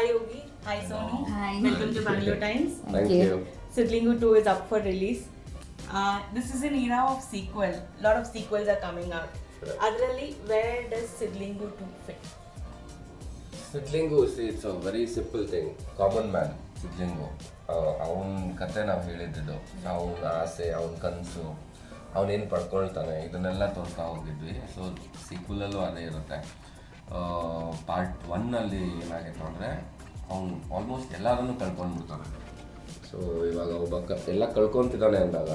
Hi Yogi. Hi Sonu. Hi. Welcome to Bangalore Times. Thank you. Sidlingu 2 is up for release. This is an era of sequel. A lot of sequels are coming out. Adralli, where does Sidlingu 2 fit? Sidlingu it's a very simple thing. Common man Sidlingu. ಅವನ ಕತೆ ನಾವು ಹೇಳಿದ್ದು, ಅವನ ಆಸೆ, ಅವನ ಕನಸು, ಅವನೇನು ಪಡ್ಕೊಳ್ತಾನೆ, ಇದನ್ನೆಲ್ಲ ತೋರಿಸ್ತಾ ಹೋಗಿದ್ವಿ. ಸೊ ಸೀಕ್ವಲಲ್ಲೂ ಅದೇ ಇರುತ್ತೆ. ಪಾರ್ಟ್ 1 ಏನಾಗಿತ್ತು ಅಂದರೆ ಅವ್ನು ಆಲ್ಮೋಸ್ಟ್ ಎಲ್ಲರನ್ನೂ ಕಳ್ಕೊಂಡ್ಬಿಡ್ತಾನೆ. ಸೊ ಇವಾಗ ಒಬ್ಬ ಎಲ್ಲ ಕಳ್ಕೊತಿದ್ದಾನೆ ಅಂದಾಗ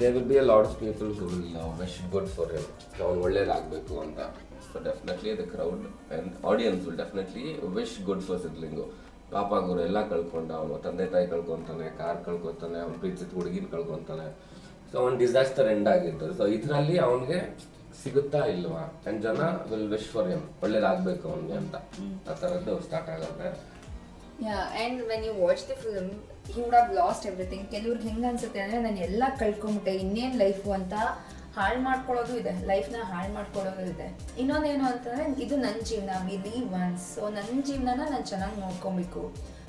they will be a lot of people who will wish good for him. ಅವ್ನು ಒಳ್ಳೇದಾಗಬೇಕು ಅಂತ. So definitely the crowd and audience will definitely wish good for Sidlingu. ಪಾಪ ಅವರು ಎಲ್ಲ ಕಳ್ಕೊಂಡ, ಅವನು ತಂದೆ ತಾಯಿ ಕಳ್ಕೊತಾನೆ, ಕಾರ್ ಕಳ್ಕೊತಾನೆ, ಅವ್ನು ಪ್ರೀತಿಸಿದ ಹುಡುಗಿನ ಕಳ್ಕೊತಾನೆ. ಸೊ ಅವ್ನು ಡಿಸಾಸ್ಟರ್ ಎಂಡ್ ಆಗಿತ್ತು. ಸೊ ಇದರಲ್ಲಿ ಅವನಿಗೆ ಸಿಗುತ್ತಾ ಇಲ್ವಾ ಆ್ಯಂಡ್ ಜನ ವಿಲ್ ವಿಶ್ ಫಾರ್ ಹಿಮ್, ಒಳ್ಳೇದಾಗಬೇಕು ಅವನಿಗೆ ಅಂತ ಆ ಥರದ್ದು ಸ್ಟಾರ್ಟ್ ಆಗುತ್ತೆ. Yeah, and when you watch the film, he would have lost everything. ಕೆಲವ್ರಿಗೆ ಹೆಂಗೆ ಅನ್ಸುತ್ತೆ ಅಂದರೆ ನಾನು ಎಲ್ಲ ಕಳ್ಕೊಂಬಿಟ್ಟೆ, ಇನ್ನೇನು ಲೈಫು ಅಂತ ಹಾಳು ಮಾಡ್ಕೊಳ್ಳೋದು ಇದೆ, ಲೈಫ್ನ ಹಾಳು ಮಾಡ್ಕೊಳ್ಳೋದು ಇದೆ. ಇನ್ನೊಂದೇನು ಅಂತಂದರೆ ಇದು ನನ್ನ ಜೀವನ, ವಿ ಲೀವ್ ಒನ್ಸ್. ಸೊ ನನ್ನ ಜೀವನನ ನಾನು ಚೆನ್ನಾಗಿ ನೋಡ್ಕೊಬೇಕು.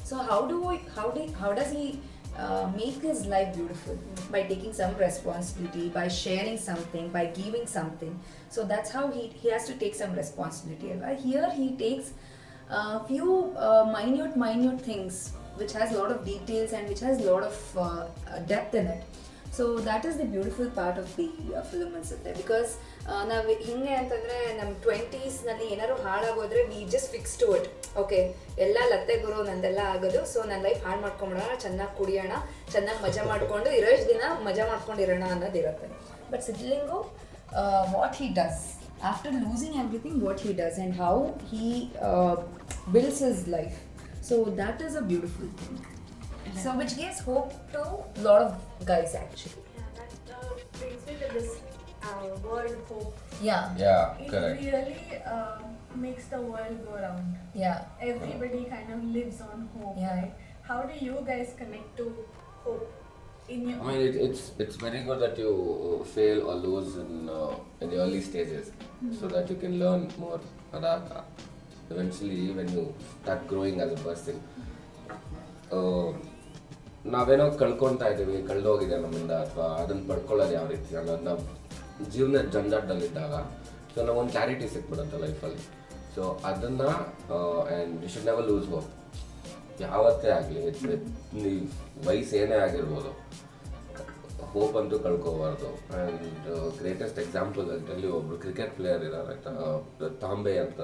So how does he make his life beautiful? By taking some responsibility, by sharing something, by giving something. So that's how he has to take some responsibility. Here he takes few minute things which has a lot of details and which has a lot of depth in it. So that is the beautiful part of the film ಅನ್ಸುತ್ತೆ. Because ನಾವು ಹಿಂಗೆ ಅಂತಂದರೆ ನಮ್ಮ 20s ಏನಾದ್ರು ಹಾಳಾಗೋದ್ರೆ we just fix to it. Okay, ಎಲ್ಲ ಲತ್ತೆ ಗುರು ನಂದೆಲ್ಲ ಆಗೋದು, ಸೊ ನನ್ನ ಲೈಫ್ ಹಾಳು ಮಾಡ್ಕೊಂಬಿಡೋಣ, ಚೆನ್ನಾಗಿ ಕುಡಿಯೋಣ, ಚೆನ್ನಾಗಿ ಮಜಾ ಮಾಡಿಕೊಂಡು ಇರೋಷ್ಟು ದಿನ ಮಜಾ ಮಾಡ್ಕೊಂಡಿರೋಣ ಅನ್ನೋದಿರುತ್ತೆ. But Sidlingu what he does after losing everything, what he does and how he builds his life. So that is a beautiful thing. So which gives hope to a lot of guys actually. Yeah, that brings me to this word hope. Yeah. It Correct. really makes the world go round. Yeah. Everybody kind of lives on hope, Yeah. right? How do you guys connect to hope in your I mean, it's very good that you fail or lose in the early stages, so that you can learn more. Eventually, when you start growing as a person, ನಾವೇನೋ ಕಳ್ಕೊತಾ ಇದ್ದೀವಿ, ಕಳೆದೋಗಿದೆ ನಮ್ಮಿಂದ, ಅಥವಾ ಅದನ್ನು ಪಡ್ಕೊಳ್ಳೋದು ಯಾವ ರೀತಿ ಅನ್ನೋದು ನಾವು ಜೀವನದ ಜಂಜಾಟದಲ್ಲಿದ್ದಾಗ ಸೊ ನಾವೊಂದು ಕ್ಲಾರಿಟಿ ಸಿಕ್ಬಿಡುತ್ತೆ ಲೈಫಲ್ಲಿ. ಸೊ ಅದನ್ನು and you should never lose hope. ಯಾವತ್ತೇ ಆಗಲಿ, ನೀವು ವಯಸ್ಸು ಏನೇ ಆಗಿರ್ಬೋದು, ಹೋಪ್ ಅಂತೂ ಕಳ್ಕೋಬಾರ್ದು. ಆ್ಯಂಡ್ ಗ್ರೇಟೆಸ್ಟ್ ಎಕ್ಸಾಂಪಲ್ ಅಲ್ಲಿ ಒಬ್ರು ಕ್ರಿಕೆಟ್ ಪ್ಲೇಯರ್ ಇದ್ದಾರೆ, ತಾಂಬೆ ಅಂತ.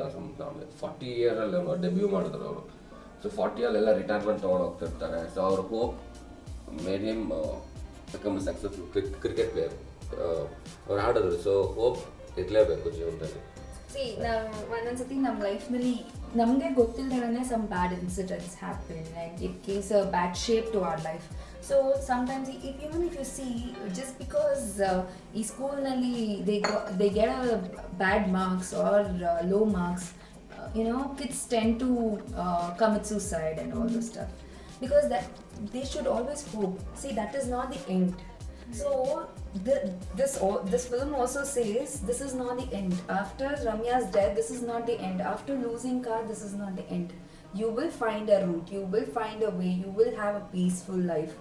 40 ಇಯರಲ್ಲಿ ಅವರು ಡೆಬ್ಯೂ ಮಾಡಿದ್ರು ಅವರು. ಸೊ 40ಯಲ್ಲೆಲ್ಲ ರಿಟೈರ್ಮೆಂಟ್ ತೊಗೊಂಡು ಹೋಗ್ತಿರ್ತಾರೆ. ಸೊ ಅವ್ರ hope made him become successful cricket player. ಅವ್ರು ಆಡಿದ್ರು. ಸೊ ಹೋಪ್ ಇರಲೇಬೇಕು ಜೀವನದಲ್ಲಿ. See, ಒಂದೊಂದ್ಸತಿ ನಮ್ಮ ಲೈಫ್ನಲ್ಲಿ ನಮಗೆ ಗೊತ್ತಿಲ್ಲದೇ some bad incidents happen and it gives a bad shape to our life. So sometimes even if you see, just because ಈ ಸ್ಕೂಲ್ನಲ್ಲಿ they get a bad marks or low marks, kids tend to commit suicide and all this stuff, because that they should always hope. See, that is not the end. So this film also says this is not the end. After Ramya's death, this is not the end. After losing Kar, this is not the end. You will find a route, you will find a way, you will have a peaceful life.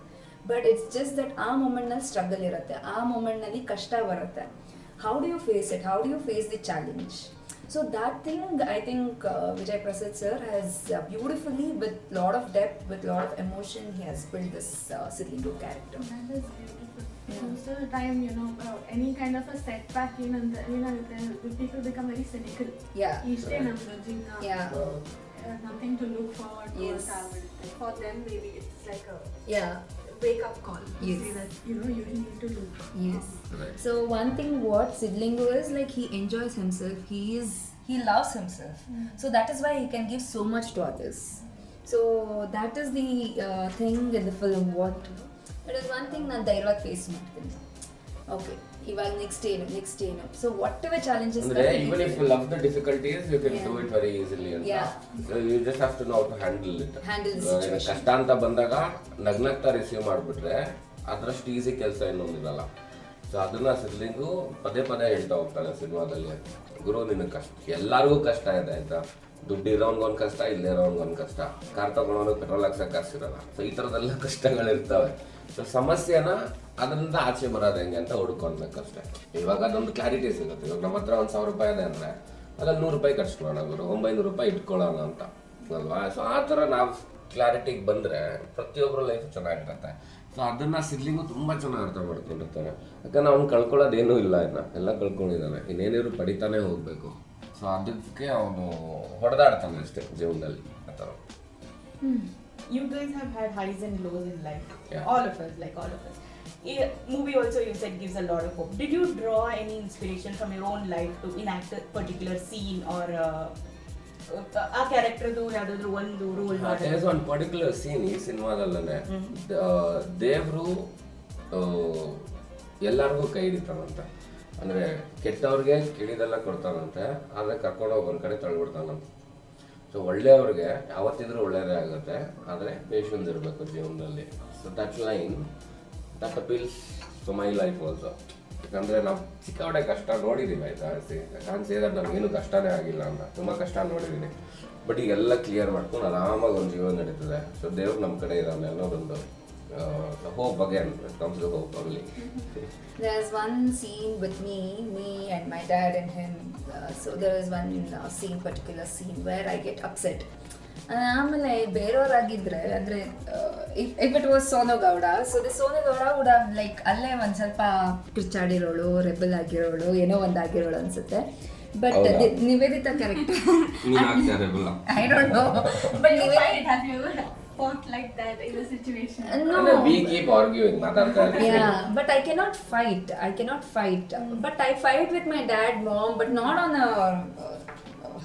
But it's just that ಆ ಮೊಮೆಂಟ್ನಲ್ಲಿ struggle ಇರುತ್ತೆ, ಆ ಮೊಮೆಂಟ್ನಲ್ಲಿ ಕಷ್ಟ ಬರುತ್ತೆ. How do you face it? How do you face the challenge? So that thing, I think Vijay Prasad sir has beautifully, with lot of depth, with lot of emotion, he has built this Sidlingu character. That is beautiful. Most of the time, any kind of a setback, the people become very cynical. Yeah. Each day, Yeah. nothing to look forward to. Yes. For them, maybe it's like a Yeah. wake-up call. Yes. Say that, you need to do. Yes. Right. So one thing what Sidlingu is like, he enjoys himself. He loves himself. So that is why he can give so much to others. So that is the thing in the film. What it is one thing ನಾನು ಧೈರ್ಯವಾಗಿ face ಮಾಡ್ತೀನಿ. Okay, ಇವಾಗ next ಏನು. So what ever challenges, ಅಂದ್ರೆ even if you love the difficulties, you can do it very easily ಅಂತ. Yeah. So you just have to know how to handle it. Handle the situation. ಕಷ್ಟ ಅಂತ ಬಂದಾಗ ನಗ್ನಗ್ತಾ receive ಮಾಡಿಬಿಟ್ರೆ ಅದರಷ್ಟು easy ಕೆಲಸ ಇನ್ನೊಂದಿರಲ್ಲ. So ಅದನ್ನ ಸಿದ್ಲಿಂಗು ಪದೇ ಹೇಳ್ತಾ ಹೋಗ್ತಾನೆ ಸಿನಿಮಾದಲ್ಲಿ. ಗುರು, ನಿನಗೆ ಕಷ್ಟ, ಎಲ್ಲರಿಗೂ ಕಷ್ಟ ಇದೆ ಆಯ್ತಾ, ದುಡ್ಡು ಇರೋನ್ಗೊಂದು ಕಷ್ಟ, ಇಲ್ಲೇ ಇರೋನ್ಗೊಂದು ಕಷ್ಟ, ಕಾರ್ ತಗೊಂಡವನು ಪೆಟ್ರೋಲ್ ಹಾಕ್ಸೋಕೆ ಕಾಸಿರಲ್ಲ. ಸೊ ಈ ಥರದ್ದೆಲ್ಲ ಕಷ್ಟಗಳಿರ್ತವೆ. ಸೊ ಸಮಸ್ಯೆನ ಅದರಿಂದ ಆಚೆ ಬರೋದು ಹೆಂಗೆ ಅಂತ ಹುಡ್ಕೊಳ್ಬೇಕಷ್ಟೇ. ಇವಾಗ ಅದೊಂದು ಕ್ಲಾರಿಟಿ ಸಿಗುತ್ತೆ. ಇವಾಗ ನಮ್ಮ ಹತ್ರ 1,000 ರೂಪಾಯಿ ಇದೆ ಅಂದರೆ ಅದ್ರಲ್ಲಿ 100 ರೂಪಾಯಿ ಖರ್ಚ್ಕೊಳ್ಳೋಣ, 900 ರೂಪಾಯಿ ಇಟ್ಕೊಳ್ಳೋಣ ಅಂತ ಅಲ್ವಾ. ಸೊ ಆ ಥರ ನಾವು ಕ್ಲಾರಿಟಿಗೆ ಬಂದರೆ ಪ್ರತಿಯೊಬ್ಬರ ಲೈಫ್ ಚೆನ್ನಾಗಿರುತ್ತೆ. ಸೊ ಅದನ್ನು ಸಿದ್ಲಿಂಗು ತುಂಬ ಚೆನ್ನಾಗಿ ಅರ್ಥ ಮಾಡ್ಕೊಂಡಿರ್ತಾನೆ. ಯಾಕಂದ್ರೆ ಅವ್ನು ಕಳ್ಕೊಳ್ಳೋದೇನೂ ಇಲ್ಲ, ಎಲ್ಲ ಕಳ್ಕೊಂಡಿದ್ದಾನೆ, ಇನ್ನೇನಿದ್ರು ಪಡಿತಾನೆ ಹೋಗಬೇಕು. ಸೊ ಅದಕ್ಕೆ ಅವನು ಹೊಡೆದಾಡ್ತಾನೆ ಅಷ್ಟೇ ಜೀವನದಲ್ಲಿ ಆ ಥರ. You guys have had highs and lows in life. Yeah. All of us. Movie also you said gives a lot of hope. Did you draw any inspiration from your own life to enact a particular scene or a character do ಯಾವ್ದಾದ್ರು ಒಂದು roll There is one particular scene ಈ ಸಿನಿಮಾದಲ್ಲೇ ದೇವರು ಎಲ್ಲರಿಗೂ ಕೈ ಹಿಡಿತಾನಂತೆ. ಅಂದರೆ ಕೆಟ್ಟವ್ರಿಗೆ ಕಿಳಿದೆಲ್ಲ ಕೊಡ್ತಾನಂತೆ, ಆದರೆ ಕರ್ಕೊಂಡೋಗಿ ಒಂದು ಕಡೆ ತಳ್ಳಿಬಿಡ್ತಾನಂತೆ. ಸೊ ಒಳ್ಳೆಯವ್ರಿಗೆ ಯಾವತ್ತಿದ್ರೂ ಒಳ್ಳೆಯದೇ ಆಗುತ್ತೆ, ಆದರೆ ಪೇಷನ್ಸ್ ಇರಬೇಕು ಜೀವನದಲ್ಲಿ. So that line that appeals to my life also. ಯಾಕಂದರೆ ನಾವು ಸಿಕ್ಕಾಪಟ್ಟೆ ಕಷ್ಟ ನೋಡಿದ್ದೀವಿ, ಆಯಿತಾ. ಕಾಣಿಸಿದ್ರೆ ನಮಗೇನು ಕಷ್ಟನೇ ಆಗಿಲ್ಲ ಅಂತ, ತುಂಬ ಕಷ್ಟ ನೋಡಿದ್ದೀನಿ. ಬಟ್ ಈಗೆಲ್ಲ ಕ್ಲಿಯರ್ ಮಾಡ್ಕೊಂಡು ಆರಾಮಾಗಿ ಒಂದು ಜೀವನ ನಡೀತದೆ. ಸೊ ದೇವ್ರು ನಮ್ಮ ಕಡೆ ಇದ್ದಾನೆ ಅನ್ನೋದೊಂದು hope again. It comes to hope only. There's one scene with me and my dad and him. So there is one particular scene where I get upset. ಆಮೇಲೆ ಬೇರೆಯವರಾಗಿದ್ದರೆ ಅಂದರೆ if it was Sonu Gowda, so the Sonu Gowda would have like ಅಲ್ಲೇ ಒಂದು ಸ್ವಲ್ಪ ಕಿರ್ಚಾಡಿರೋಳು, rebel ಆಗಿರೋಳು, ಏನೋ ಒಂದು ಆಗಿರೋಳು ಅನ್ಸುತ್ತೆ. But Nivedita character I don't know, but fought like that in a situation? No. We keep arguing. Yeah, but I cannot fight. But I fight with my dad, mom, but not on a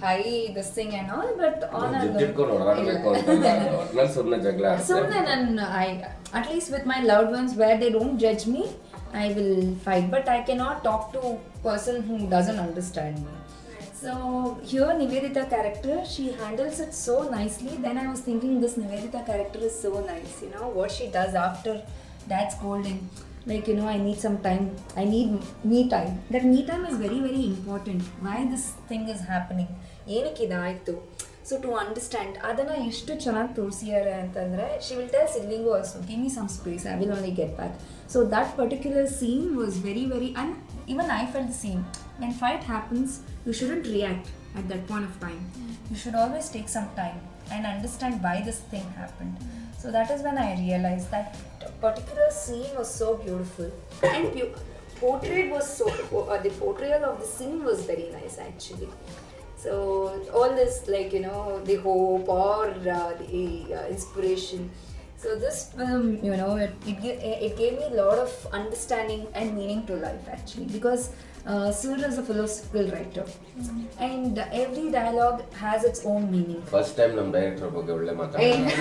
high this thing and all, but on a at least with my loved ones where they don't judge me, I will fight. But I cannot talk to person who doesn't understand me. So here Nivedita character, she handles it so nicely. Then I was thinking this Nivedita character is so nice, you know, what she does after dad scolding. Like, you know, I need some time, I need me time. That me time is very, very important. Why this thing is happening? ಏನಕ್ಕೆ ಇದಾಯಿತು? So to understand ಅದನ್ನು ಎಷ್ಟು ಚೆನ್ನಾಗಿ ತೋರಿಸಿದ್ದಾರೆ ಅಂತಂದರೆ, she will tell Sidlingu also, give me some space, I will only get back. So that particular scene was very very, and even I felt the same. When fight happens, you shouldn't react at that point of time. You should always take some time and understand why this thing happened. So that is when I realized that particular scene was so beautiful, and portrayed was so the portrayal of the scene was very nice actually. So all this, like, you know, the hope or the inspiration. So this film, you know, it gave me a lot of understanding and meaning to life actually, because Sur is a philosophical writer, and every dialogue has its own meaning. First time ನಮ್ಮ director ಬಗ್ಗೆ ಒಳ್ಳೆ ಮಾತಾಡ್ತಾರೆ.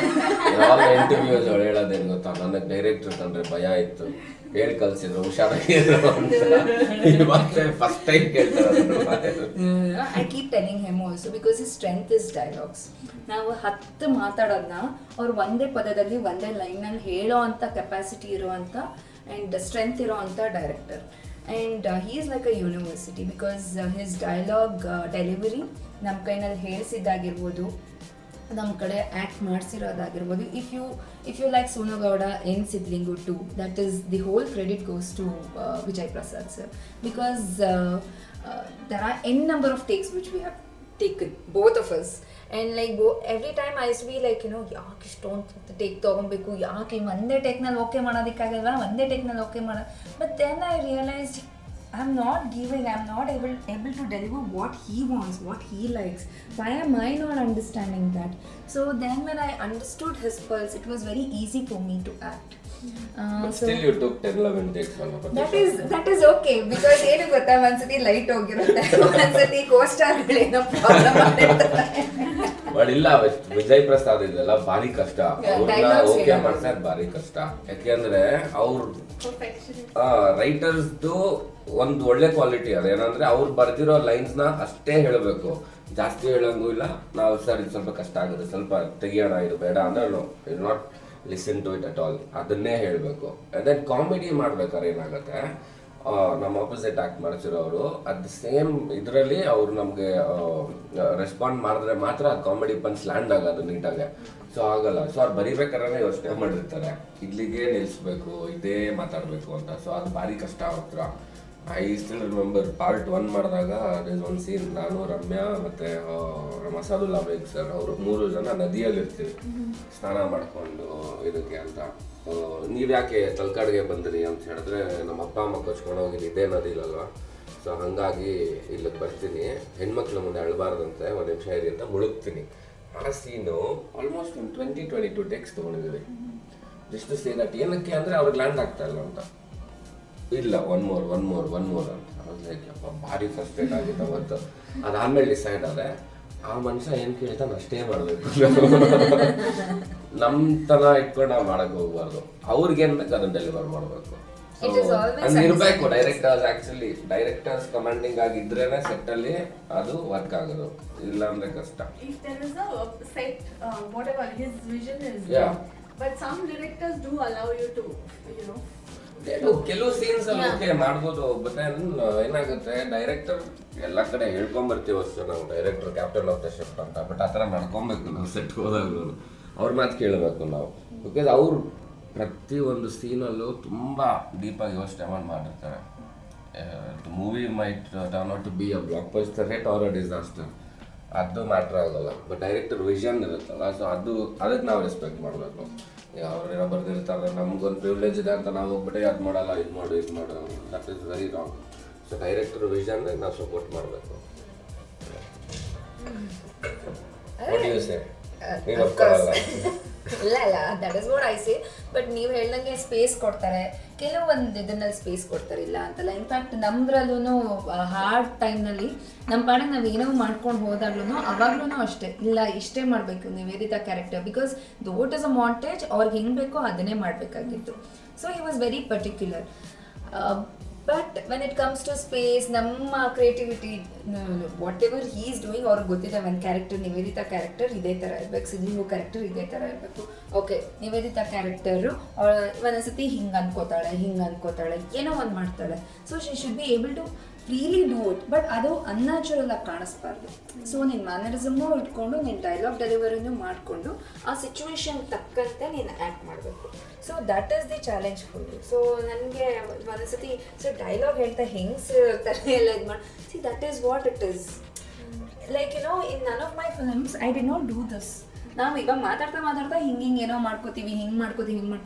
ಯಾವ interviews ಹೇಳೋದೇನು ಗೊತ್ತಾ, ನನಗೆ director ಕಂಡ್ರೆ ಭಯ ಇತ್ತು, ಹೇಳಿ ಕಲ್ಸಿದ್ರು ಹುಷಾರಾಗಿದ್ರು ಅಂತ ಫಸ್ಟ್ ಟೈಮ್ ಕೇಳ್ತಾರೆ. I keep telling him also, because his strength is dialogues. ನಾವು 10 ಮಾತಾಡೋದನ್ನ ಅವ್ರು ಒಂದೇ ಪದದಲ್ಲಿ ಒಂದೇ ಲೈನಲ್ಲಿ ಹೇಳೋ ಅಂಥ ಕೆಪಾಸಿಟಿ ಇರೋವಂಥ ಆ್ಯಂಡ್ ಸ್ಟ್ರೆಂತ್ ಇರೋ ಅಂಥ director. And he is like a university, because his dialogue delivery ನಮ್ಮ ಕೈನಲ್ಲಿ ಹೇಳಿಸಿದ್ದಾಗಿರ್ಬೋದು, ನಮ್ಮ ಕಡೆ ಆ್ಯಕ್ಟ್ ಮಾಡಿಸಿರೋದಾಗಿರ್ಬೋದು. If you like Sonu Gowda in Sidlingu 2, that is the whole credit goes to Vijay Prasad sir, because there are n number of takes which we have taken, both of us. And like every time I used to be like, you know, ಯಾಕೆ ಇಷ್ಟೊಂದು take ತೊಗೊಬೇಕು, ಯಾಕೆ ಒಂದೇ ಟೇಕ್ನಲ್ಲಿ okay ಮಾಡೋದಕ್ಕಾಗಲ್ವಾ, ಒಂದೇ ಟೇಕ್ನಲ್ಲಿ okay ಮಾಡೋದು. But then I realised I'm not able to deliver what he wants, what he likes. Why am I not understanding that? So then when I understood his pulse, it was very easy for me to act. Still you took 10-11 takes. That is okay, because ಏನು ಗೊತ್ತಾ, ಒಂದ್ಸತಿ light ಹೋಗಿರುತ್ತೆ, ಒಂದ್ಸತಿ ಕೋಸ್ಟಾರ್ಗಳೇನೋ problem ಆಗಿರ್ತಾರೆ. But ಇಲ್ಲ, ವಿಜಯ್ ಪ್ರಸಾದ್ ಇದೆಲ್ಲ ಭಾರಿ ಕಷ್ಟ, ಅವ್ರನ್ನ ಓಕೆ ಮಾಡ್ಸೋದು ಭಾರಿ ಕಷ್ಟ. ಯಾಕೆಂದ್ರೆ ಅವ್ರ ರೈಟರ್ಸ್ದು ಒಂದು ಒಳ್ಳೆ ಕ್ವಾಲಿಟಿ ಅದೇನಂದ್ರೆ, ಅವ್ರು ಬರ್ದಿರೋ ಲೈನ್ಸ್ ನ ಅಷ್ಟೇ ಹೇಳಬೇಕು, ಜಾಸ್ತಿ ಹೇಳಂಗೂ ಇಲ್ಲ. ನಾವು ಸರ್ ಇದು ಸ್ವಲ್ಪ ಕಷ್ಟ ಆಗುತ್ತೆ, ಸ್ವಲ್ಪ ತೆಗಿಯೋಣ, ಇದು ಬೇಡ ಅಂದ್ರೆ it not listen to it at all, ಅದನ್ನೇ ಹೇಳಬೇಕು. ದೆನ್ ಕಾಮಿಡಿ ಮಾಡ್ಬೇಕಾದ್ರೆ ಏನಾಗುತ್ತೆ, ನಮ್ಮ ಆಪೋಸಿಟ್ ಆಕ್ಟ್ ಮಾಡ್ತಿರೋರು ಅದು ಸೇಮ್ ಇದರಲ್ಲಿ ಅವ್ರು ನಮಗೆ ರೆಸ್ಪಾಂಡ್ ಮಾಡಿದ್ರೆ ಮಾತ್ರ ಕಾಮಿಡಿ ಪಂಚ್ ಲ್ಯಾಂಡ್ ಆಗೋದು ನೀಟಾಗೆ. ಸೊ ಆಗಲ್ಲ. ಸೊ ಅವ್ರು ಬರಿಬೇಕಾದ್ರೆ ಯೋಚನೆ ಮಾಡಿರ್ತಾರೆ ಇಲ್ಲಿಗೆ ನಿಲ್ಲಿಸ್ಬೇಕು, ಇದೇ ಮಾತಾಡಬೇಕು ಅಂತ. ಸೊ ಅದು ಭಾರಿ ಕಷ್ಟ ಆಗ್ತರ. ಐ ಸ್ಟಿಲ್ ರಿಮೆಂಬರ್ ಪಾರ್ಟ್ 1 ಮಾಡಿದಾಗ ಒಂದು ಸೀನ್, ನಾನು ರಮ್ಯಾ ಮತ್ತು ನಮ್ಮ ಅಸಾದುಲ್ಲಾ ಬೇಗ್ ಸರ್ ಅವರು 3 ಜನ ನದಿಯಲ್ಲಿ ಇರ್ತೀವಿ ಸ್ನಾನ ಮಾಡಿಕೊಂಡು ಇದಕ್ಕೆ ಅಂತ. ನೀವ್ಯಾಕೆ ತಲಕಾಡ್ಗೆ ಬಂದ್ರಿ ಅಂತ ಹೇಳಿದ್ರೆ ನಮ್ಮ ಅಪ್ಪ ಅಮ್ಮ ಕೊಚ್ಕೊಂಡು ಹೋಗಿದ್ದು ಇದೇ ನದಿಲಲ್ವ, ಸೊ ಹಾಗಾಗಿ ಇಲ್ಲಿಗೆ ಬರ್ತೀನಿ, ಹೆಣ್ಮಕ್ಳ ಮುಂದೆ ಅಳಬಾರ್ದಂತೆ, ಒಂದು ನಿಮಿಷ ಇರಿ ಅಂತ ಮುಳುಗ್ತೀನಿ. ಆ ಸೀನು ಆಲ್ಮೋಸ್ಟ್ ಒಂದು 20-22 ಟೆಕ್ಸ್ಟ್ ತೊಗೊಂಡಿದ್ದೀವಿ ಜಸ್ಟ್ ಟು ಸೇ ದಟ್. ಏನಕ್ಕೆ ಅಂದರೆ ಅವ್ರಿಗೆ ಲ್ಯಾಂಡ್ ಆಗ್ತಾ ಇಲ್ಲ ಅಂತ. ಇಲ್ಲ ಒನ್ ಮೋರ್ ಅಂತ ಅಪ್ಪ ಭಾರಿ ಫಸ್ಟ್ರೇಟ್ ಆಗಿತ್ತು ಅವತ್ತು. ಅದಾದ್ಮೇಲೆ ಡಿಸೈಡ್ ಆದ್ರೆ ಆ ಮನುಷ್ಯ ಏನ್ ಕೇಳ್ತಾನೆ ಅಷ್ಟೇ ಮಾಡ್ಬೇಕು. ನಮ್ ತರ ಇಟ್ಕೊಂಡು ನಾವು ಮಾಡಕ್ ಹೋಗ್ಬಾರ್ದು, ಅವ್ರಿಗೇನ್ ಬೇಕು ಅದನ್ನ ಡೆಲಿವರ್ ಮಾಡ್ಬೇಕು. ಇರ್ಬೇಕು ಡೈರೆಕ್ಟರ್ಸ್ ಕಮಾಂಡಿಂಗ್ ಆಗಿದ್ರೇನೆ ಸೆಟ್ ಅಲ್ಲಿ ಅದು ವರ್ಕ್ ಆಗೋದು, ಇಲ್ಲ ಅಂದ್ರೆ ಕಷ್ಟ. If there is a set, whatever his vision is, but some directors do allow you to, you know. ಕೆಲವು ಸೀನ್ಸ್ ಅಲ್ಲಿ ಓಕೆ ಮಾಡ್ಬೋದು. ಬಟ್ ಏನಾಗುತ್ತೆ, ಡೈರೆಕ್ಟರ್ ಎಲ್ಲ ಕಡೆ ಹೇಳ್ಕೊಂಬರ್ತೀವಿ ಅಷ್ಟೇ ನಾವು, director captain of the ship ಅಂತ. ಬಟ್ ಆ ಥರ ನಡ್ಕೊಬೇಕು ನಾವು ಸೆಟ್ಗೆ ಹೋದಾಗಲೂ, ಅವ್ರ ಮಾತು ಕೇಳಬೇಕು ನಾವು. ಬಿಕಾಸ್ ಅವ್ರು ಪ್ರತಿಯೊಂದು ಸೀನಲ್ಲೂ ತುಂಬ ಡೀಪಾಗಿ ಯೋಚನೆ ಮಾಡಿರ್ತಾರೆ. Movie might turn out to be a blockbuster hit or a disaster, ಅದು ಮ್ಯಾಟ್ರ್ ಆಗೋಲ್ಲ. ಬಟ್ ಡೈರೆಕ್ಟರ್ ವಿಷನ್ ಇರುತ್ತಲ್ಲ, ಸೊ ಅದಕ್ಕೆ ನಾವು ರೆಸ್ಪೆಕ್ಟ್ ಮಾಡಬೇಕು. ಅವ್ರೇನೋ ಬರ್ದಿರ್ತಾರೆ, ನಮ್ಗೊಂದು ಪ್ರಿವಿಲೇಜ್ ಇದೆ ಅಂತ ನಾವು ಹೋಗ್ಬಿಟ್ಟೆ ಅದು ಮಾಡಲ್ಲ, ಇದು ಮಾಡು that is very wrong. So director vision ನಾವು ಸಪೋರ್ಟ್ ಮಾಡಬೇಕು. ಇಲ್ಲ that is what I say. But ನೀವು ಹೇಳ್ದಂಗೆ ಸ್ಪೇಸ್ ಕೊಡ್ತಾರೆ, ಕೆಲವೊಂದು ಇದನ್ನಲ್ಲಿ ಸ್ಪೇಸ್ ಕೊಡ್ತಾರೆ, ಇಲ್ಲ ಅಂತಲ್ಲ. ಇನ್ಫ್ಯಾಕ್ಟ್ ನಮ್ದ್ರಲ್ಲೂ ಹಾರ್ಡ್ ಟೈಮ್ನಲ್ಲಿ ನಮ್ಮ ಪಾಡಿಗೆ ನಾವು ಏನೋ ಮಾಡ್ಕೊಂಡು ಹೋದಾಗ್ಲೂ ಅವಾಗ್ಲೂ ಅಷ್ಟೇ, ಇಲ್ಲ ಇಷ್ಟೇ ಮಾಡಬೇಕು Nivedita character, because that is a montage, ಅವ್ರಿಗೆ ಹೆಂಗೆ ಬೇಕೋ ಅದನ್ನೇ ಮಾಡಬೇಕಾಗಿತ್ತು. So he was very particular. But when it comes to space, ನಮ್ಮ creativity, whatever he is doing ಅವ್ರಿಗೆ ಗೊತ್ತಿದೆ. ಒಂದು ಕ್ಯಾರೆಕ್ಟರ್, ನಿವೇದಿತಾ ಕ್ಯಾರೆಕ್ಟರ್ ಇದೇ ಥರ ಇರಬೇಕು, ಸಿದ್ಲಿಂಗು ಕ್ಯಾರೆಕ್ಟರ್ ಇದೇ ಥರ ಇರಬೇಕು. ಓಕೆ, ನಿವೇದಿತಾ ಕ್ಯಾರೆಕ್ಟರು ಒಂದೊಂದ್ಸತಿ ಹಿಂಗೆ ಅನ್ಕೋತಾಳೆ, ಏನೋ ಒಂದು ಮಾಡ್ತಾಳೆ. So she should be able to freely do it, but ಅದು ಅನ್ಯಾಚುರಲ್ ಆಗಿ ಕಾಣಿಸ್ಬಾರ್ದು. ಸೊ ನಿನ್ನ ಮ್ಯಾನರಿಸಮು ಇಟ್ಕೊಂಡು, ನಿನ್ನ ಡೈಲಾಗ್ ಡೆಲಿವರಿನೂ ಮಾಡಿಕೊಂಡು ಆ ಸಿಚುವೇಶನ್ ತಕ್ಕಂತೆ ನೀನು ಆ್ಯಕ್ಟ್ ಮಾಡಬೇಕು. So that is the challenge full. So ನನಗೆ ಒಂದ್ಸತಿ ಸೊ ಡೈಲಾಗ್ ಹೇಳ್ತಾ ಹೆಂಗೆ ಥರ ಎಲ್ಲ ಇದು ಮಾಡಿ, see that is what it is. Like you know, in none of my films I did not do this. ನಾವು ಇವಾಗ ಮಾತಾಡ್ತಾ ಹಿಂಗೆ ಏನೋ ಮಾಡ್ಕೋತೀವಿ, ಹಿಂಗೆ ಮಾಡ್ಕೋತೀವಿ.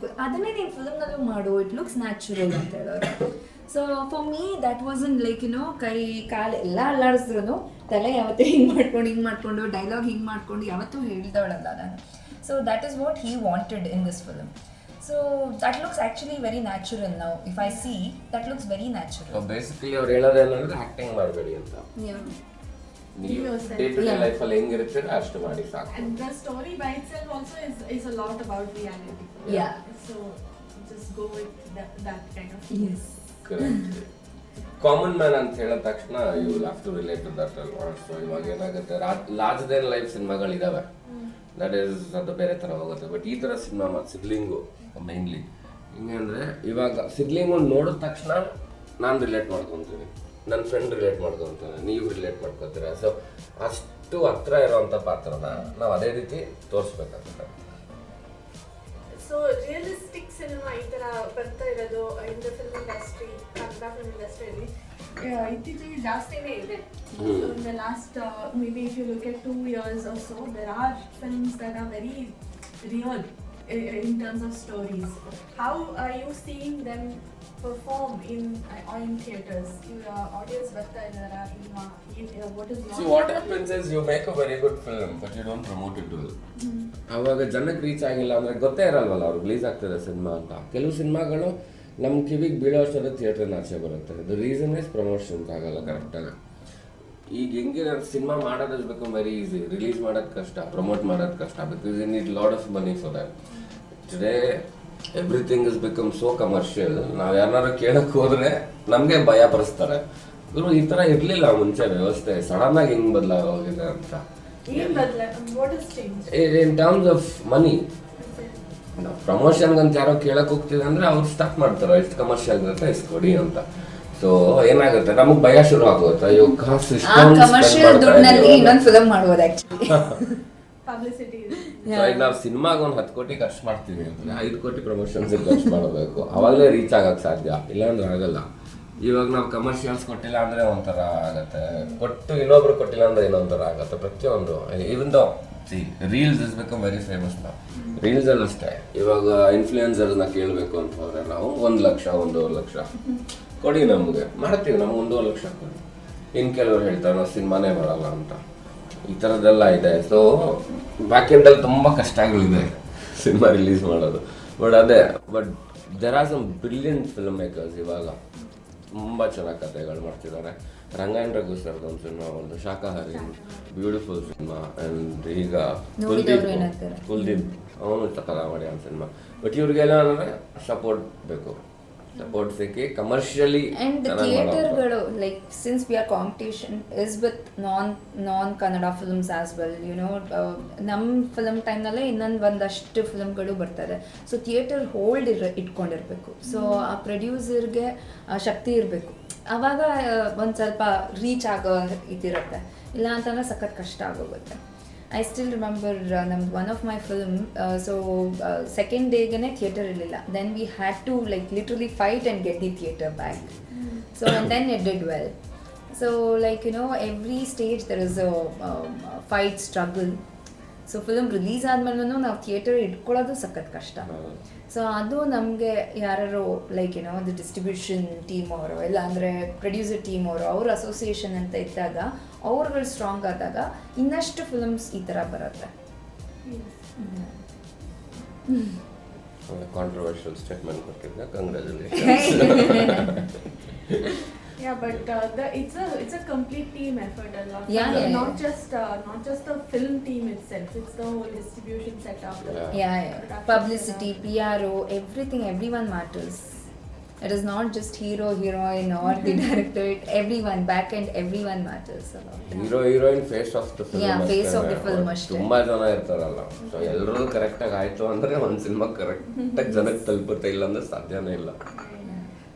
ಅದನ್ನೇ ನೀನು ಫಿಲ್ಮ್ನಲ್ಲೂ ಮಾಡು, ಇಟ್ ಲುಕ್ಸ್ ನ್ಯಾಚುರಲ್ ಅಂತ ಹೇಳೋರು. So for me that wasn't like you know, ಕೈ ಕಾಲು ಎಲ್ಲ ಅಲ್ಲಾಡಿಸಿದ್ರು ತಲೆ ಯಾವತ್ತೂ ಹಿಂಗೆ ಮಾಡಿಕೊಂಡು ಡೈಲಾಗ್ ಹಿಂಗೆ ಮಾಡಿಕೊಂಡು ಯಾವತ್ತೂ ಹೇಳ್ದವಳಲ್ಲ ನಾನು. So that is what he wanted in this film. So that looks actually very natural. ನಾವು if I see that looks very natural. Basically ಅವ್ರು ಹೇಳೋದೇನಂದ್ರೆ ಆಕ್ಟಿಂಗ್ ಮಾಡಬೇಡಿ ಅಂತ. ನೀವು ಡೇ ಟು ಡೇ ಲೈಫ್ ಅಲ್ಲಿ ಹೆಂಗಿರುತ್ತೆ ಅಷ್ಟು ಮಾಡಿ ಸಾಕು. And the story by itself also is a lot about reality. Yeah. So just go with that kind of. Yes. Correct. Common man ಅಂತ ಹೇಳಿದ ತಕ್ಷಣ you will have to relate to that ಅಲ್ವಾ. So ಇವಾಗ ಏನಾಗುತ್ತೆ, large then life ಸಿನಿಮಾಗಳಿದಾವೆ, that is ಅದು ಬೇರೆ ಥರ ಹೋಗುತ್ತೆ. ಬಟ್ ಈ ಥರ ಸಿನಿಮಾ ಮತ್ತು ಸಿದ್ಲಿಂಗು ಮೈನ್ಲಿ ಹಿಂಗೆ ಅಂದರೆ, ಇವಾಗ ಸಿದ್ಲಿಂಗು ನೋಡಿದ ತಕ್ಷಣ ನಾನು ರಿಲೇಟ್ ಮಾಡ್ಕೊತೀನಿ, ನನ್ನ ಫ್ರೆಂಡ್ ರಿಲೇಟ್ ಮಾಡ್ಕೊತಾನೆ, ನೀವು ರಿಲೇಟ್ ಮಾಡ್ಕೊತೀರ. ಸೊ ಅಷ್ಟು ಹತ್ರ ಇರೋವಂಥ ಪಾತ್ರನ ನಾವು ಅದೇ ರೀತಿ ತೋರಿಸ್ಬೇಕಾಗುತ್ತೆ. So realistic cinema ಈ ಥರ ಬರ್ತಾ ಇರೋದು in the film industry, Kannada film ಇಂಡಸ್ಟ್ರಿಯಲ್ಲಿ ಇತ್ತೀಚೆಗೆ ಜಾಸ್ತಿನೇ ಇದೆ. In the last maybe if you look at 2 years or so, there are films that are very real in terms of stories. How are you seeing them perform in theaters? Your audience ಬರ್ತಾ ಇದ್ದಾರಾ ಇಲ್ವಾ? What is your... See, what happens is you make a very good film but you don't promote it well. ಅವಾಗ ಜನಕ್ಕೆ reach ಆಗಿಲ್ಲ ಅಂದರೆ ಗೊತ್ತೇ ಇರಲ್ವಲ್ಲ ಅವ್ರಿಗೆ release ಆಗ್ತದೆ ಸಿನಿಮಾ ಅಂತ. ಕೆಲವು ಸಿನಿಮಾಗಳು ನಮ್ಮ ಕಿವಿಗೆ ಬೀಳೋ ಅಷ್ಟೊಂದು ಥಿಯೇಟ್ರಲ್ಲಿ ಆಚೆ ಬರುತ್ತೆ. ದ ರೀಸನ್ ಇಸ್ ಪ್ರಮೋಷನ್ಸ್ ಆಗಲ್ಲ ಕರೆಕ್ಟಾಗಿ. ಈಗ ಹೆಂಗೆ ಸಿನಿಮಾ ಮಾಡೋದು ಬೇಕು ವೆರಿ ಈಸಿ, ರಿಲೀಸ್ ಮಾಡೋದು ಕಷ್ಟ, ಪ್ರಮೋಟ್ ಮಾಡೋದು ಕಷ್ಟ, because you need lot of money for that. Today everything is become so commercial. ನಾವು ಯಾರನ್ನಾರು ಕೇಳಕ್ಕೆ ಹೋದ್ರೆ ನಮಗೆ ಭಯ ಪಡಿಸ್ತಾರೆ. ಗುರು ಈ ಥರ ಇರಲಿಲ್ಲ ಮುಂಚೆ ವ್ಯವಸ್ಥೆ, ಸಡನ್ ಆಗಿ ಹಿಂಗೆ ಬದಲಾಗೋಗಿದೆ ಅಂತ. ಇನ್ ಟರ್ಮ್ಸ್ ಆಫ್ ಮನಿ, ನಾವು ಪ್ರಮೋಷನ್ಗಂತ ಯಾರೋ ಕೇಳಕ್ಕೆ ಹೋಗ್ತಿದೆ ಅಂದರೆ ಅವ್ರು ಸ್ಟಾರ್ಟ್ ಮಾಡ್ತಾರೆ, ಎಷ್ಟು ಕಮರ್ಷಿಯಲ್ ಇರುತ್ತೆ ಎಷ್ಟು ಕೊಡಿ ಅಂತ. ಸೊ ಏನಾಗುತ್ತೆ ನಮಗೆ ಭಯ ಶುರು ಆಗುತ್ತೆ, ಅಯ್ಯೋ ಕಾಸು ಆ ಕಮರ್ಷಿಯಲ್ ದುಡ್ಡಿನಲ್ಲಿ ಇನ್ನೊಂದು ಫಿಲಮ್ ಮಾಡ್ಬೋದು ಆಕ್ಚುಲಿ. ಪಬ್ಲಿಸಿಟಿ ಸೊ ಈಗ ನಾವು ಸಿನಿಮಾಗೆ ಒಂದು 10 ಕೋಟಿ ಖರ್ಚು ಮಾಡ್ತೀವಿ ಅಂದ್ರೆ 5 ಕೋಟಿ ಪ್ರಮೋಷನ್ಸ್ ಖರ್ಚು ಮಾಡಬೇಕು, ಅವಾಗಲೇ ರೀಚ್ ಆಗಕ್ಕೆ ಸಾಧ್ಯ, ಇಲ್ಲಾಂದ್ರೆ ಆಗಲ್ಲ. ಇವಾಗ ನಾವು ಕಮರ್ಷಿಯಲ್ಸ್ ಕೊಟ್ಟಿಲ್ಲ ಅಂದ್ರೆ ಒಂಥರ ಆಗತ್ತೆ, ಕೊಟ್ಟು ಇನ್ನೊಬ್ರು ಕೊಟ್ಟಿಲ್ಲ ಅಂದ್ರೆ ಇನ್ನೊಂಥರ ಆಗತ್ತೆ. ಪ್ರತಿಯೊಂದು ಇವನ್ ದೋ reels is become very famous ನಾವು. ರೀಲ್ಸ್ ಅಲ್ಲಿ ಅಷ್ಟೇ, ಇವಾಗ ಇನ್ಫ್ಲೂಯೆನ್ಸರ್ಸ್ನ ಕೇಳಬೇಕು ಅಂತ ಹೋದ್ರೆ ನಾವು 1 ಲಕ್ಷ 1.5 ಲಕ್ಷ ಕೊಡಿ ನಮಗೆ, ಮಾಡ್ತೀವಿ, ನಮ್ಗೆ 1.5 ಲಕ್ಷ ಕೊಡಿ. ಇನ್ನು ಕೆಲವರು ಹೇಳ್ತಾರೆ ನಾವು ಸಿನಿಮಾನೇ ಬರಲ್ಲ ಅಂತ, ಈ ಥರದ್ದೆಲ್ಲ ಇದೆ. ಸೊ ಬ್ಯಾಕ್ ಎಂಡಲ್ಲಿ ತುಂಬ ಕಷ್ಟಗಳಿದೆ ಸಿನಿಮಾ ರಿಲೀಸ್ ಮಾಡೋದು. But there are some brilliant film makers ಇವಾಗ, ತುಂಬ ಚೆನ್ನಾಗಿ ಕಥೆಗಳು ಮಾಡ್ತಿದ್ದಾರೆ. ರಂಗಾಯಣ ರಘು ಸರ್ದು ಒಂದು ಸಿನಿಮಾ, ಒಂದು ಶಾಕಾಹಾರಿ ಬ್ಯೂಟಿಫುಲ್ ಸಿನಿಮಾ. ಆ್ಯಂಡ್ ಈಗ ಕುಲ್ದೀಪ್ ಅವನು ಕಥಾ ಮಾಡಿ ಆ ಸಿನಿಮಾ. ಬಟ್ ಇವ್ರಿಗೆಲ್ಲ ಅಂದರೆ ಸಪೋರ್ಟ್ ಬೇಕು, ಸಪೋರ್ಟ್ ಸಿಕ್ಕಿ ಕಮರ್ಷಿಯಲಿ. ಅಂಡ್ ಥಿಯೇಟರ್ಗಳು like since we are competition is with non Kannada films as well, you know ನಮ್ಮ ಫಿಲಮ್ ಟೈಮ್ನಲ್ಲೇ ಒಂದಷ್ಟು ಫಿಲಮ್ಗಳು ಬರ್ತದೆ. ಸೊ ಥಿಯೇಟರ್ ಹೋಲ್ಡ್ ಇಟ್ಕೊಂಡಿರ್ಬೇಕು. ಸೊ ಆ ಪ್ರೊಡ್ಯೂಸರ್ಗೆ ಶಕ್ತಿ ಇರಬೇಕು, ಆವಾಗ ಒಂದು ಸ್ವಲ್ಪ ರೀಚ್ ಆಗೋ ಇದಿರುತ್ತೆ. ಇಲ್ಲ ಅಂತಂದರೆ ಸಖತ್ ಕಷ್ಟ ಆಗೋಗುತ್ತೆ. ಐ ಸ್ಟಿಲ್ ರಿಮೆಂಬರ್ ನಮ್ದು one of my film, so second ಡೇಗೆ ಥಿಯೇಟರ್ ಇರಲಿಲ್ಲ. Then we had to like literally fight and get the theatre back. So and then it did well. So like you know every stage there is a fight struggle. So film release ಆದ್ಮೇಲೂ ನಾವು theatre ಇಟ್ಕೊಳ್ಳೋದು ಸಖತ್ ಕಷ್ಟ. So ಅದು ನಮಗೆ ಯಾರು like ಏನೋ ಒಂದು ಡಿಸ್ಟ್ರಿಬ್ಯೂಷನ್ ಟೀಮ್ ಅವರು, ಇಲ್ಲ ಅಂದರೆ ಪ್ರೊಡ್ಯೂಸರ್ ಟೀಮ್ ಅವರು, ಅವ್ರ ಅಸೋಸಿಯೇಷನ್ ಅಂತ ಇದ್ದಾಗ ಅವ್ರುಗಳು ಸ್ಟ್ರಾಂಗ್ ಆದಾಗ ಇನ್ನಷ್ಟು ಫಿಲ್ಮ್ಸ್ ಈ ಥರ ಬರುತ್ತೆ. ಕಾಂಟ್ರವರ್ಷಿಯಲ್ ಸ್ಟೇಟ್ಮೆಂಟ್ ಕೊಟ್ಟಿದ್ದೆ, congratulations. Yeah, but it's a complete team effort a lot. Yeah. Not just the film team itself. It's the whole distribution setup. Yeah. Publicity, PRO, everything, everyone matters. It is not just hero, heroine or the director. Everyone, back end, everyone matters a lot. Hero heroine face of the film. Yeah, face of the film ಅಷ್ಟೇ. ತುಂಬಾ ಜನ ಇರ್ತಾರಲ್ಲ, so ಎಲ್ಲರೂ ಕರೆಕ್ಟಾಗಿ ಆಯ್ತು ಅಂದ್ರೆ ಒಂದು cinema ಕರೆಕ್ಟಾಗಿ ಜನಕ್ಕೆ ತಲುಪುತ್ತೆ, ಇಲ್ಲ ಅಂದ್ರೆ ಸಾಧ್ಯನೇ ಇಲ್ಲ.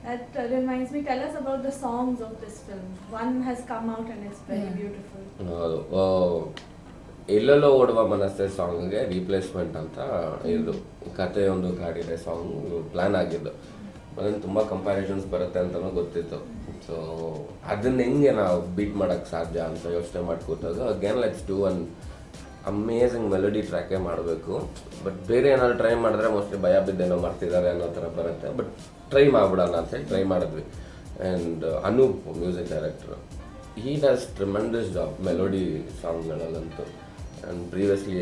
That reminds me, tell us about the songs of this film. One has come out and it's very beautiful. ಹೌದು, ಎಲ್ಲೆಲ್ಲೋ ಓಡುವ ಮನಸ್ಸೆ ಸಾಂಗ್ಗೆ ರೀಪ್ಲೇಸ್ಮೆಂಟ್ ಅಂತ ಇದು ಕಥೆಯೊಂದು ಕಾಡಿದೆ ಸಾಂಗ್ ಪ್ಲ್ಯಾನ್ ಆಗಿದ್ದು. ಅದನ್ನು ತುಂಬ ಕಂಪ್ಯಾರಿಸನ್ಸ್ ಬರುತ್ತೆ ಅಂತಲೂ ಗೊತ್ತಿತ್ತು. ಸೊ ಅದನ್ನ ಹೆಂಗೆ ನಾವು ಬೀಟ್ ಮಾಡೋಕ್ಕೆ ಸಾಧ್ಯ ಅಂತ ಯೋಚನೆ ಮಾಡ್ಕೋತಾಗ again let's do one amazing melody ಟ್ರ್ಯಾಕೇ ಮಾಡಬೇಕು. ಬಟ್ ಬೇರೆ ಏನಾದ್ರು ಟ್ರೈ ಮಾಡಿದ್ರೆ ಮೋಸ್ಟ್ಲಿ ಭಯ ಬಿದ್ದೇನೋ ಮಾಡ್ತಿದ್ದಾರೆ ಅನ್ನೋ ಥರ ಬರುತ್ತೆ. ಬಟ್ ಟ್ರೈ ಮಾಡ್ಬಿಡೋಣ ಅಂತೇಳಿ ಟ್ರೈ ಮಾಡಿದ್ವಿ. ಆ್ಯಂಡ್ ಅನೂಪ್ ಮ್ಯೂಸಿಕ್ ಡೈರೆಕ್ಟ್ರು, he does tremendous job melody ಸಾಂಗ್ಗಳಲ್ಲಂತೂ. ಆ್ಯಂಡ್ ಪ್ರೀವಿಯಸ್ಲಿ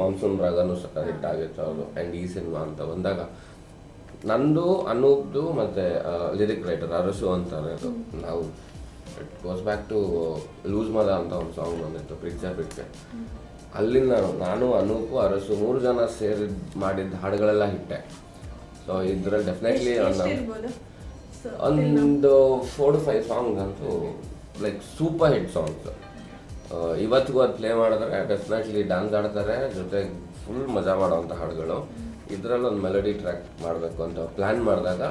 ಮಾನ್ಸೂನ್ ರಾಗನೂ ಹಿಟ್ ಆಗಿತ್ತು ಅವರು. ಆ್ಯಂಡ್ ಈ ಸಿನಿಮಾ ಅಂತ ಬಂದಾಗ ನಂದು ಅನೂಪ್ದು ಮತ್ತು ಲಿರಿಕ್ ರೈಟರ್ ಅರಸು ಅಂತಾರೆ. ಅದು ನಾವು it goes back to loose Mada ಅಂತ ಒಂದು ಸಾಂಗ್ ಬಂದಿತ್ತು, ಪ್ರೀಕ್ಷೆ. ಅಲ್ಲಿಂದ ನಾನು ಅನೂಪು ಅರಸು 3 ಜನ ಸೇರಿ ಮಾಡಿದ ಹಾಡುಗಳೆಲ್ಲ ಹಿಟ್ಟೆ. ಸೊ ಇದ್ರಲ್ಲಿ ಡೆಫಿನೆಟ್ಲಿ ಒಂದು 4 to 5 ಸಾಂಗ್ಸ್ ಅಂತೂ ಲೈಕ್ ಸೂಪರ್ ಹಿಟ್ ಸಾಂಗ್ಸ್. ಇವತ್ತಿಗೂ ಅದು ಪ್ಲೇ ಮಾಡಿದ್ರೆ ಡೆಫಿನೆಟ್ಲಿ ಡ್ಯಾನ್ಸ್ ಆಡ್ತಾರೆ, ಜೊತೆಗೆ ಫುಲ್ ಮಜಾ ಮಾಡೋವಂಥ ಹಾಡುಗಳು. ಇದರಲ್ಲಿ ಒಂದು ಮೆಲೋಡಿ ಟ್ರ್ಯಾಕ್ ಮಾಡಬೇಕು ಅಂತ ಪ್ಲ್ಯಾನ್ ಮಾಡಿದಾಗ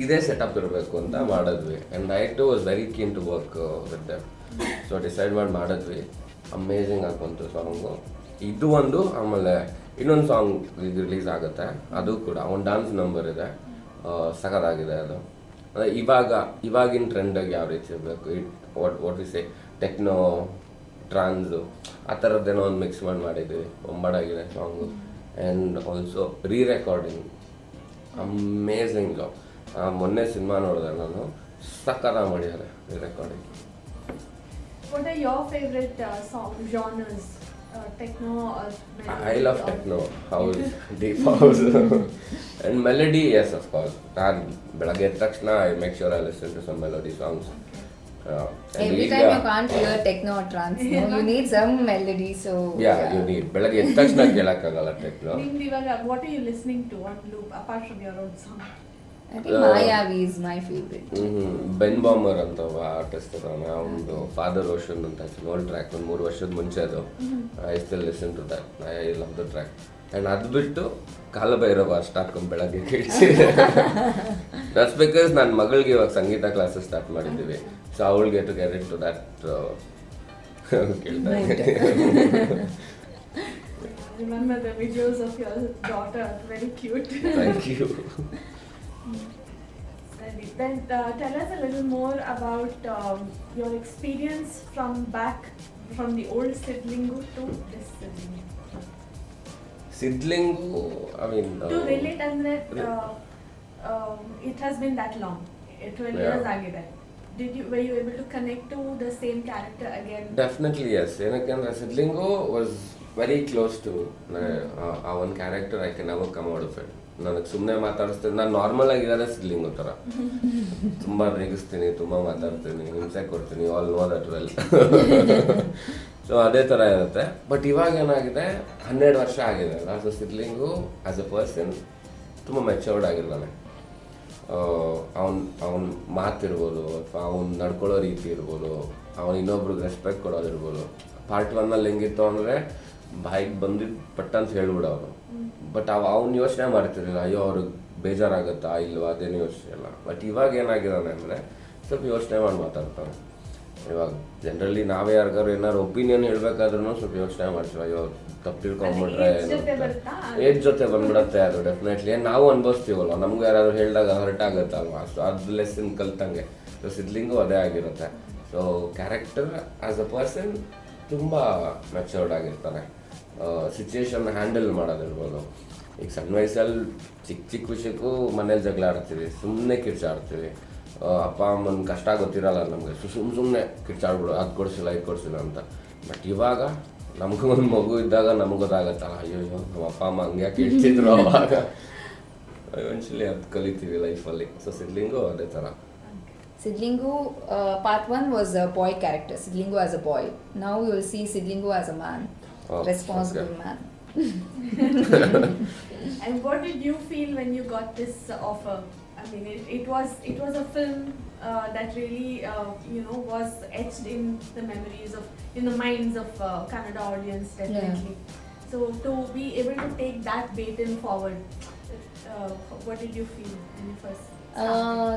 ಇದೇ ಸೆಟಪ್ ಇರಬೇಕು ಅಂತ ಮಾಡಿದ್ವಿ. And I too was very keen to work with them. So decide ಮಾಡಿದ್ವಿ. ಅಮೇಝಿಂಗ್ ಆಗ್ಬಂತು ಸಾಂಗು. ಇದು ಒಂದು, ಆಮೇಲೆ ಇನ್ನೊಂದು ಸಾಂಗ್ ಇದು ರಿಲೀಸ್ ಆಗುತ್ತೆ, ಅದು ಕೂಡ ಒಂದು ಡ್ಯಾನ್ಸ್ ನಂಬರ್ ಇದೆ, ಸಖತ್ತಾಗಿದೆ ಅದು. ಅಂದರೆ ಇವಾಗಿನ ಟ್ರೆಂಡಾಗಿ ಯಾವ ರೀತಿ ಇರಬೇಕು, what we say techno trance ಆ ಥರದ್ದೇನೋ ಒಂದು ಮಿಕ್ಸ್ ಮಾಡಿದ್ವಿ. ಒಂಬಾಡಾಗಿದೆ song. And also recording amazing job. ಮೊನ್ನೆ ಸಿನಿಮಾ ನೋಡಿದೆ ನಾನು, ಸಖತ್ತಾಗಿ ಮಾಡಿದ್ದಾರೆ recording. What are your favorite song genres? Techno or melody? I love techno, house, deep house, and melody. Yes, of course. ನಾನು ಬೆಳಗ್ಗೆ ಎದ್ದ ತಕ್ಷಣ I make sure I listen to some melody songs. Every time you can't hear techno or trance, no? You need some melody. So yeah, you need. ಬೆಳಗ್ಗೆ ಎದ್ದ ತಕ್ಷಣ ಕೇಳಕ್ಕಾಗಲ್ಲ techno. What are you listening to on loop apart from your own song? I think Mayavi is my favorite. ಬೆನ್ ಬಾಮರ್ ಅಂತ artist ಇದ್ದಾನೆ, ಅವನದು father ocean ಅಂತ old track, ಒಂದು 3 ವರ್ಷದ ಮುಂಚೆ ಅದು. I still listen to that, I love the track. And ಅದು ಬಿಟ್ಟು ಕಾಲಭೈರವ ಅಷ್ಟು ಹಾಕೊಂಡು ಬೆಳಗ್ಗೆ ಕೇಳಿಸಿ ದಟ್ಸ್ ಬಿಕಾಸ್ ನನ್ನ ಮಗಳಿಗೆ ಇವಾಗ ಸಂಗೀತ ಕ್ಲಾಸಸ್ ಸ್ಟಾರ್ಟ್ ಮಾಡಿದ್ದೀವಿ. ಸೊ ಅವಳಿಗೆ to get it to that ಕೇಳ್ತಾ ಇದ್ದೀನಿ. Remember the videos of your daughter, very cute. Thank you. Then tell us a little more about your experience from the old Sidlingu to this Sidlingu. Sidlingu I mean To relate ಅಂದ್ರೆ it has been that long, 12 years agide. Were you able to connect to the same character again? Definitely yes. ಏನಕ್ಕೆ ಅಂದರೆ Sidlingu was very close to ಆ ಒಂದು character. I can never come out of it. ನನಗೆ ಸುಮ್ಮನೆ ಮಾತಾಡಿಸ್ತೀನಿ. ನಾನು normal ಆಗಿರೋದೇ Sidlingu ಥರ. ತುಂಬ ರೇಗಿಸ್ತೀನಿ, ತುಂಬ ಮಾತಾಡ್ತೀನಿ, ಹಿಂಸೆ ಕೊಡ್ತೀನಿ. All know that well. So ಅದೇ ಥರ ಇರುತ್ತೆ. ಬಟ್ ಇವಾಗ ಏನಾಗಿದೆ, 12 ವರ್ಷ ಆಗಿದೆ ಅಲ್ಲ. So Sidlingu as A person ತುಂಬ ಮೆಚೂರ್ಡ್ ಆಗಿರ್ತಾನೆ. ಅವನ ಮಾತಿರ್ಬೋದು, ಅಥವಾ ಅವ್ನು ನಡ್ಕೊಳ್ಳೋ ರೀತಿ ಇರ್ಬೋದು, ಅವನು ಇನ್ನೊಬ್ರಿಗೆ ರೆಸ್ಪೆಕ್ಟ್ ಕೊಡೋದಿರ್ಬೋದು. ಪಾರ್ಟ್ 1ನಲ್ಲಿ ಹೆಂಗಿತ್ತು ಅಂದರೆ ಬಾಯಿಗೆ ಬಂದಿದ್ದು ಪಟ್ಟ ಅಂತ ಹೇಳ್ಬಿಡೋರು. ಬಟ್ ಅವ್ನು ಯೋಚನೆ ಮಾಡ್ತಿರಲಿಲ್ಲ, ಅಯ್ಯೋ ಅವ್ರಿಗೆ ಬೇಜಾರಾಗುತ್ತಾ ಇಲ್ವಾ, ಅದೇನು ಯೋಚನೆ ಇಲ್ಲ. ಬಟ್ ಇವಾಗ ಏನಾಗಿದ್ದಾನೆ ಅಂದರೆ ಸ್ವಲ್ಪ ಯೋಚನೆ ಮಾಡಿ ಮಾತಾಡ್ತಾನೆ. ಇವಾಗ ಜನರಲಿ ನಾವೇ ಯಾರಿಗಾರು ಏನಾದ್ರು ಒಪಿನಿಯನ್ ಹೇಳ್ಬೇಕಾದ್ರೂ ಸ್ವಲ್ಪ ಯೋಚನೆ ಮಾಡ್ತೀವಿ, ಅಯ್ಯೋ ತಪ್ಪು ತಿಳ್ಕೊಂಬಿಟ್ರೆ ಏಜ್ ಜೊತೆ ಬಂದ್ಬಿಡತ್ತೆ ಅದು. ಡೆಫಿನೆಟ್ಲಿ ನಾವು ಅನುಭವಿಸ್ತೀವಲ್ಲ, ನಮ್ಗೆ ಯಾರಾದ್ರು ಹೇಳಿದಾಗ ಹರ್ಟ್ ಆಗುತ್ತಲ್ವಾ. ಸೊ ಅದು ಲೆಸನ್ ಕಲ್ತಂಗೆ. ಸೊ ಸಿದ್ಲಿಂಗು ಅದೇ ಆಗಿರುತ್ತೆ. So character as a person ತುಂಬ ಮೆಚೂರ್ಡ್ ಆಗಿರ್ತಾನೆ. ಸಿಚುವೇಶನ್ ಹ್ಯಾಂಡಲ್ ಮಾಡೋದಿರ್ಬೋದು. ಈಗ ಸಣ್ಣ ವಯಸ್ಸಲ್ಲಿ ಚಿಕ್ಕ ವಿಷಯಕ್ಕೂ ಮನೇಲಿ ಜಗಳ ಆಡ್ತೀವಿ, ಸುಮ್ಮನೆ ಕಿರ್ಚಾಡ್ತೀವಿ. ಅಪ್ಪ ಅಮ್ಮನ ಕಷ್ಟ ಗೊತ್ತಿರಲ್ಲ ನಮಗೆ. ಸುಮ್ಮನೆ ಕಿರ್ಚಾಡ್ಬಿಡು, ಅದು ಕೊಡಿಸಿಲ್ಲ ಇದು ಕೊಡಿಸಿಲ್ಲ ಅಂತ. ಬಟ್ ಇವಾಗ ನಮಗೂ ಒಂದು ಮಗು ಇದ್ದಾಗ ನಮ್ಗೆ ಗೊತ್ತಾಗತ್ತಲ್ಲ, ಅಯ್ಯೋ ನಮ್ಮ ಅಪ್ಪ ಅಮ್ಮ ಹಂಗೆ ಕೇಳ್ತಿದ್ರು ಅವಾಗ. ಎವೆನ್ಚುಲಿ ಅದು ಕಲಿತೀವಿ ಲೈಫಲ್ಲಿ. ಸೊ ಸಿದ್ಲಿಂಗು ಅದೇ ಥರ. Sidlingu, part 1 was a boy character, Sidlingu as a boy. Now you will see Sidlingu as a man, responsible okay. man. And what did you feel when you got this offer? I mean, it was a film that really was etched in the memories in the minds of Kannada audience, definitely. Yeah. So to be able to take that baton forward, what did you feel when you first?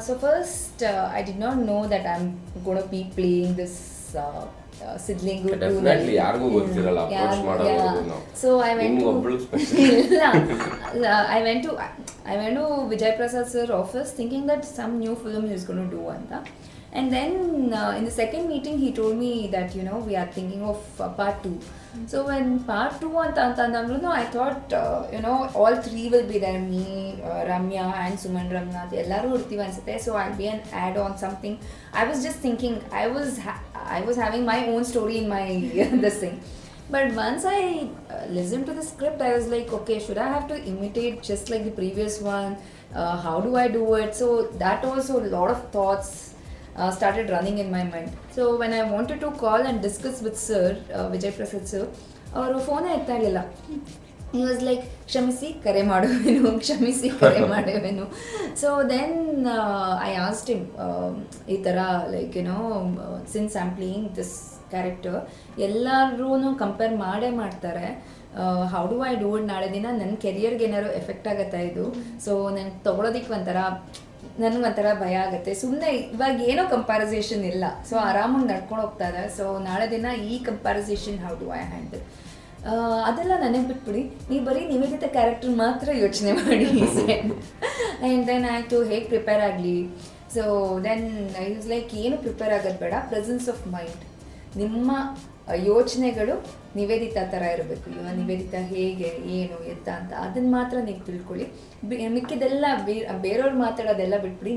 So first, I did not know that I'm going to be playing this Sidlingu. Definitely ಯಾರಿಗೂ ಗೊತ್ತಿರಲ್ಲ approach ಮಾಡೋದು ನಾವು. So I went to ಒಬ್ಬಳು I went to Vijay Prasad sir office thinking that some new film he is going to do anta. And then in the second meeting he told me that we are thinking of part 2. So when part 2 anta I thought all 3 will be there, me, Ramya and Suman Ramnath ellaru irtivi ansute. So I'll be an add on something. I was just thinking I was having my own story in my this thing. But once I listened to the script, I was like, okay, should I have to imitate just like the previous one? How do I do it? So that also a lot of thoughts started running in my mind. So when I wanted to call and discuss with sir, Vijay Prasad sir, our phone etta irilla. He was like, ಕ್ಷಮಿಸಿ ಕರೆ ಮಾಡುವೆನು. So then I asked him, ಈ ಥರ like since I'm playing this character, ಎಲ್ಲರೂ compare ಮಾಡ್ತಾರೆ, how do I do it? ನಾಳೆ ದಿನ ನನ್ನ ಕೆರಿಯರ್ಗೆ ಏನಾದ್ರು ಎಫೆಕ್ಟ್ ಆಗುತ್ತಾ ಇದು? ಸೊ ನಾನು ತೊಗೊಳೋದಕ್ಕೆ ನನಗೊಂಥರ ಭಯ ಆಗುತ್ತೆ. ಸುಮ್ಮನೆ ಇವಾಗ ಏನೋ ಕಂಪ್ಯಾರಿಸೇಷನ್ ಇಲ್ಲ, ಸೊ ಆರಾಮಾಗಿ ನಡ್ಕೊಂಡು ಹೋಗ್ತಾ ಇದೆ. ಸೊ ನಾಳೆ ದಿನ ಈ ಕಂಪ್ಯಾರಿಸೇಷನ್ ಹೌ ಡು ಐ ಹ್ಯಾಂಡಲ್? ಅದೆಲ್ಲ ನನಗೆ ಬಿಟ್ಬಿಡಿ, ನೀವು ಬರೀ ನಿವೇದಿತ ಕ್ಯಾರೆಕ್ಟರ್ ಮಾತ್ರ ಯೋಚನೆ ಮಾಡಿ. ಆ್ಯಂಡ್ ದೆನ್ ಆಯಿತು, ಹೇಗೆ ಪ್ರಿಪೇರ್ ಆಗಲಿ? So then I was like, ಏನು ಪ್ರಿಪೇರ್ ಆಗೋದು ಬೇಡ, ಪ್ರೆಸೆನ್ಸ್ ಆಫ್ ಮೈಂಡ್. ನಿಮ್ಮ ಯೋಚನೆಗಳು ನಿವೇದಿತ ಥರ ಇರಬೇಕು. ಇವಾಗ ನಿವೇದಿತ ಹೇಗೆ, ಏನು, ಎತ್ತ ಅಂತ ಅದನ್ನು ಮಾತ್ರ ನೀವು ತಿಳ್ಕೊಳ್ಳಿ. ಮಿಕ್ಕಿದೆಲ್ಲ ಬೇರೆಯವ್ರು ಮಾತಾಡೋದೆಲ್ಲ ಬಿಟ್ಬಿಡಿ,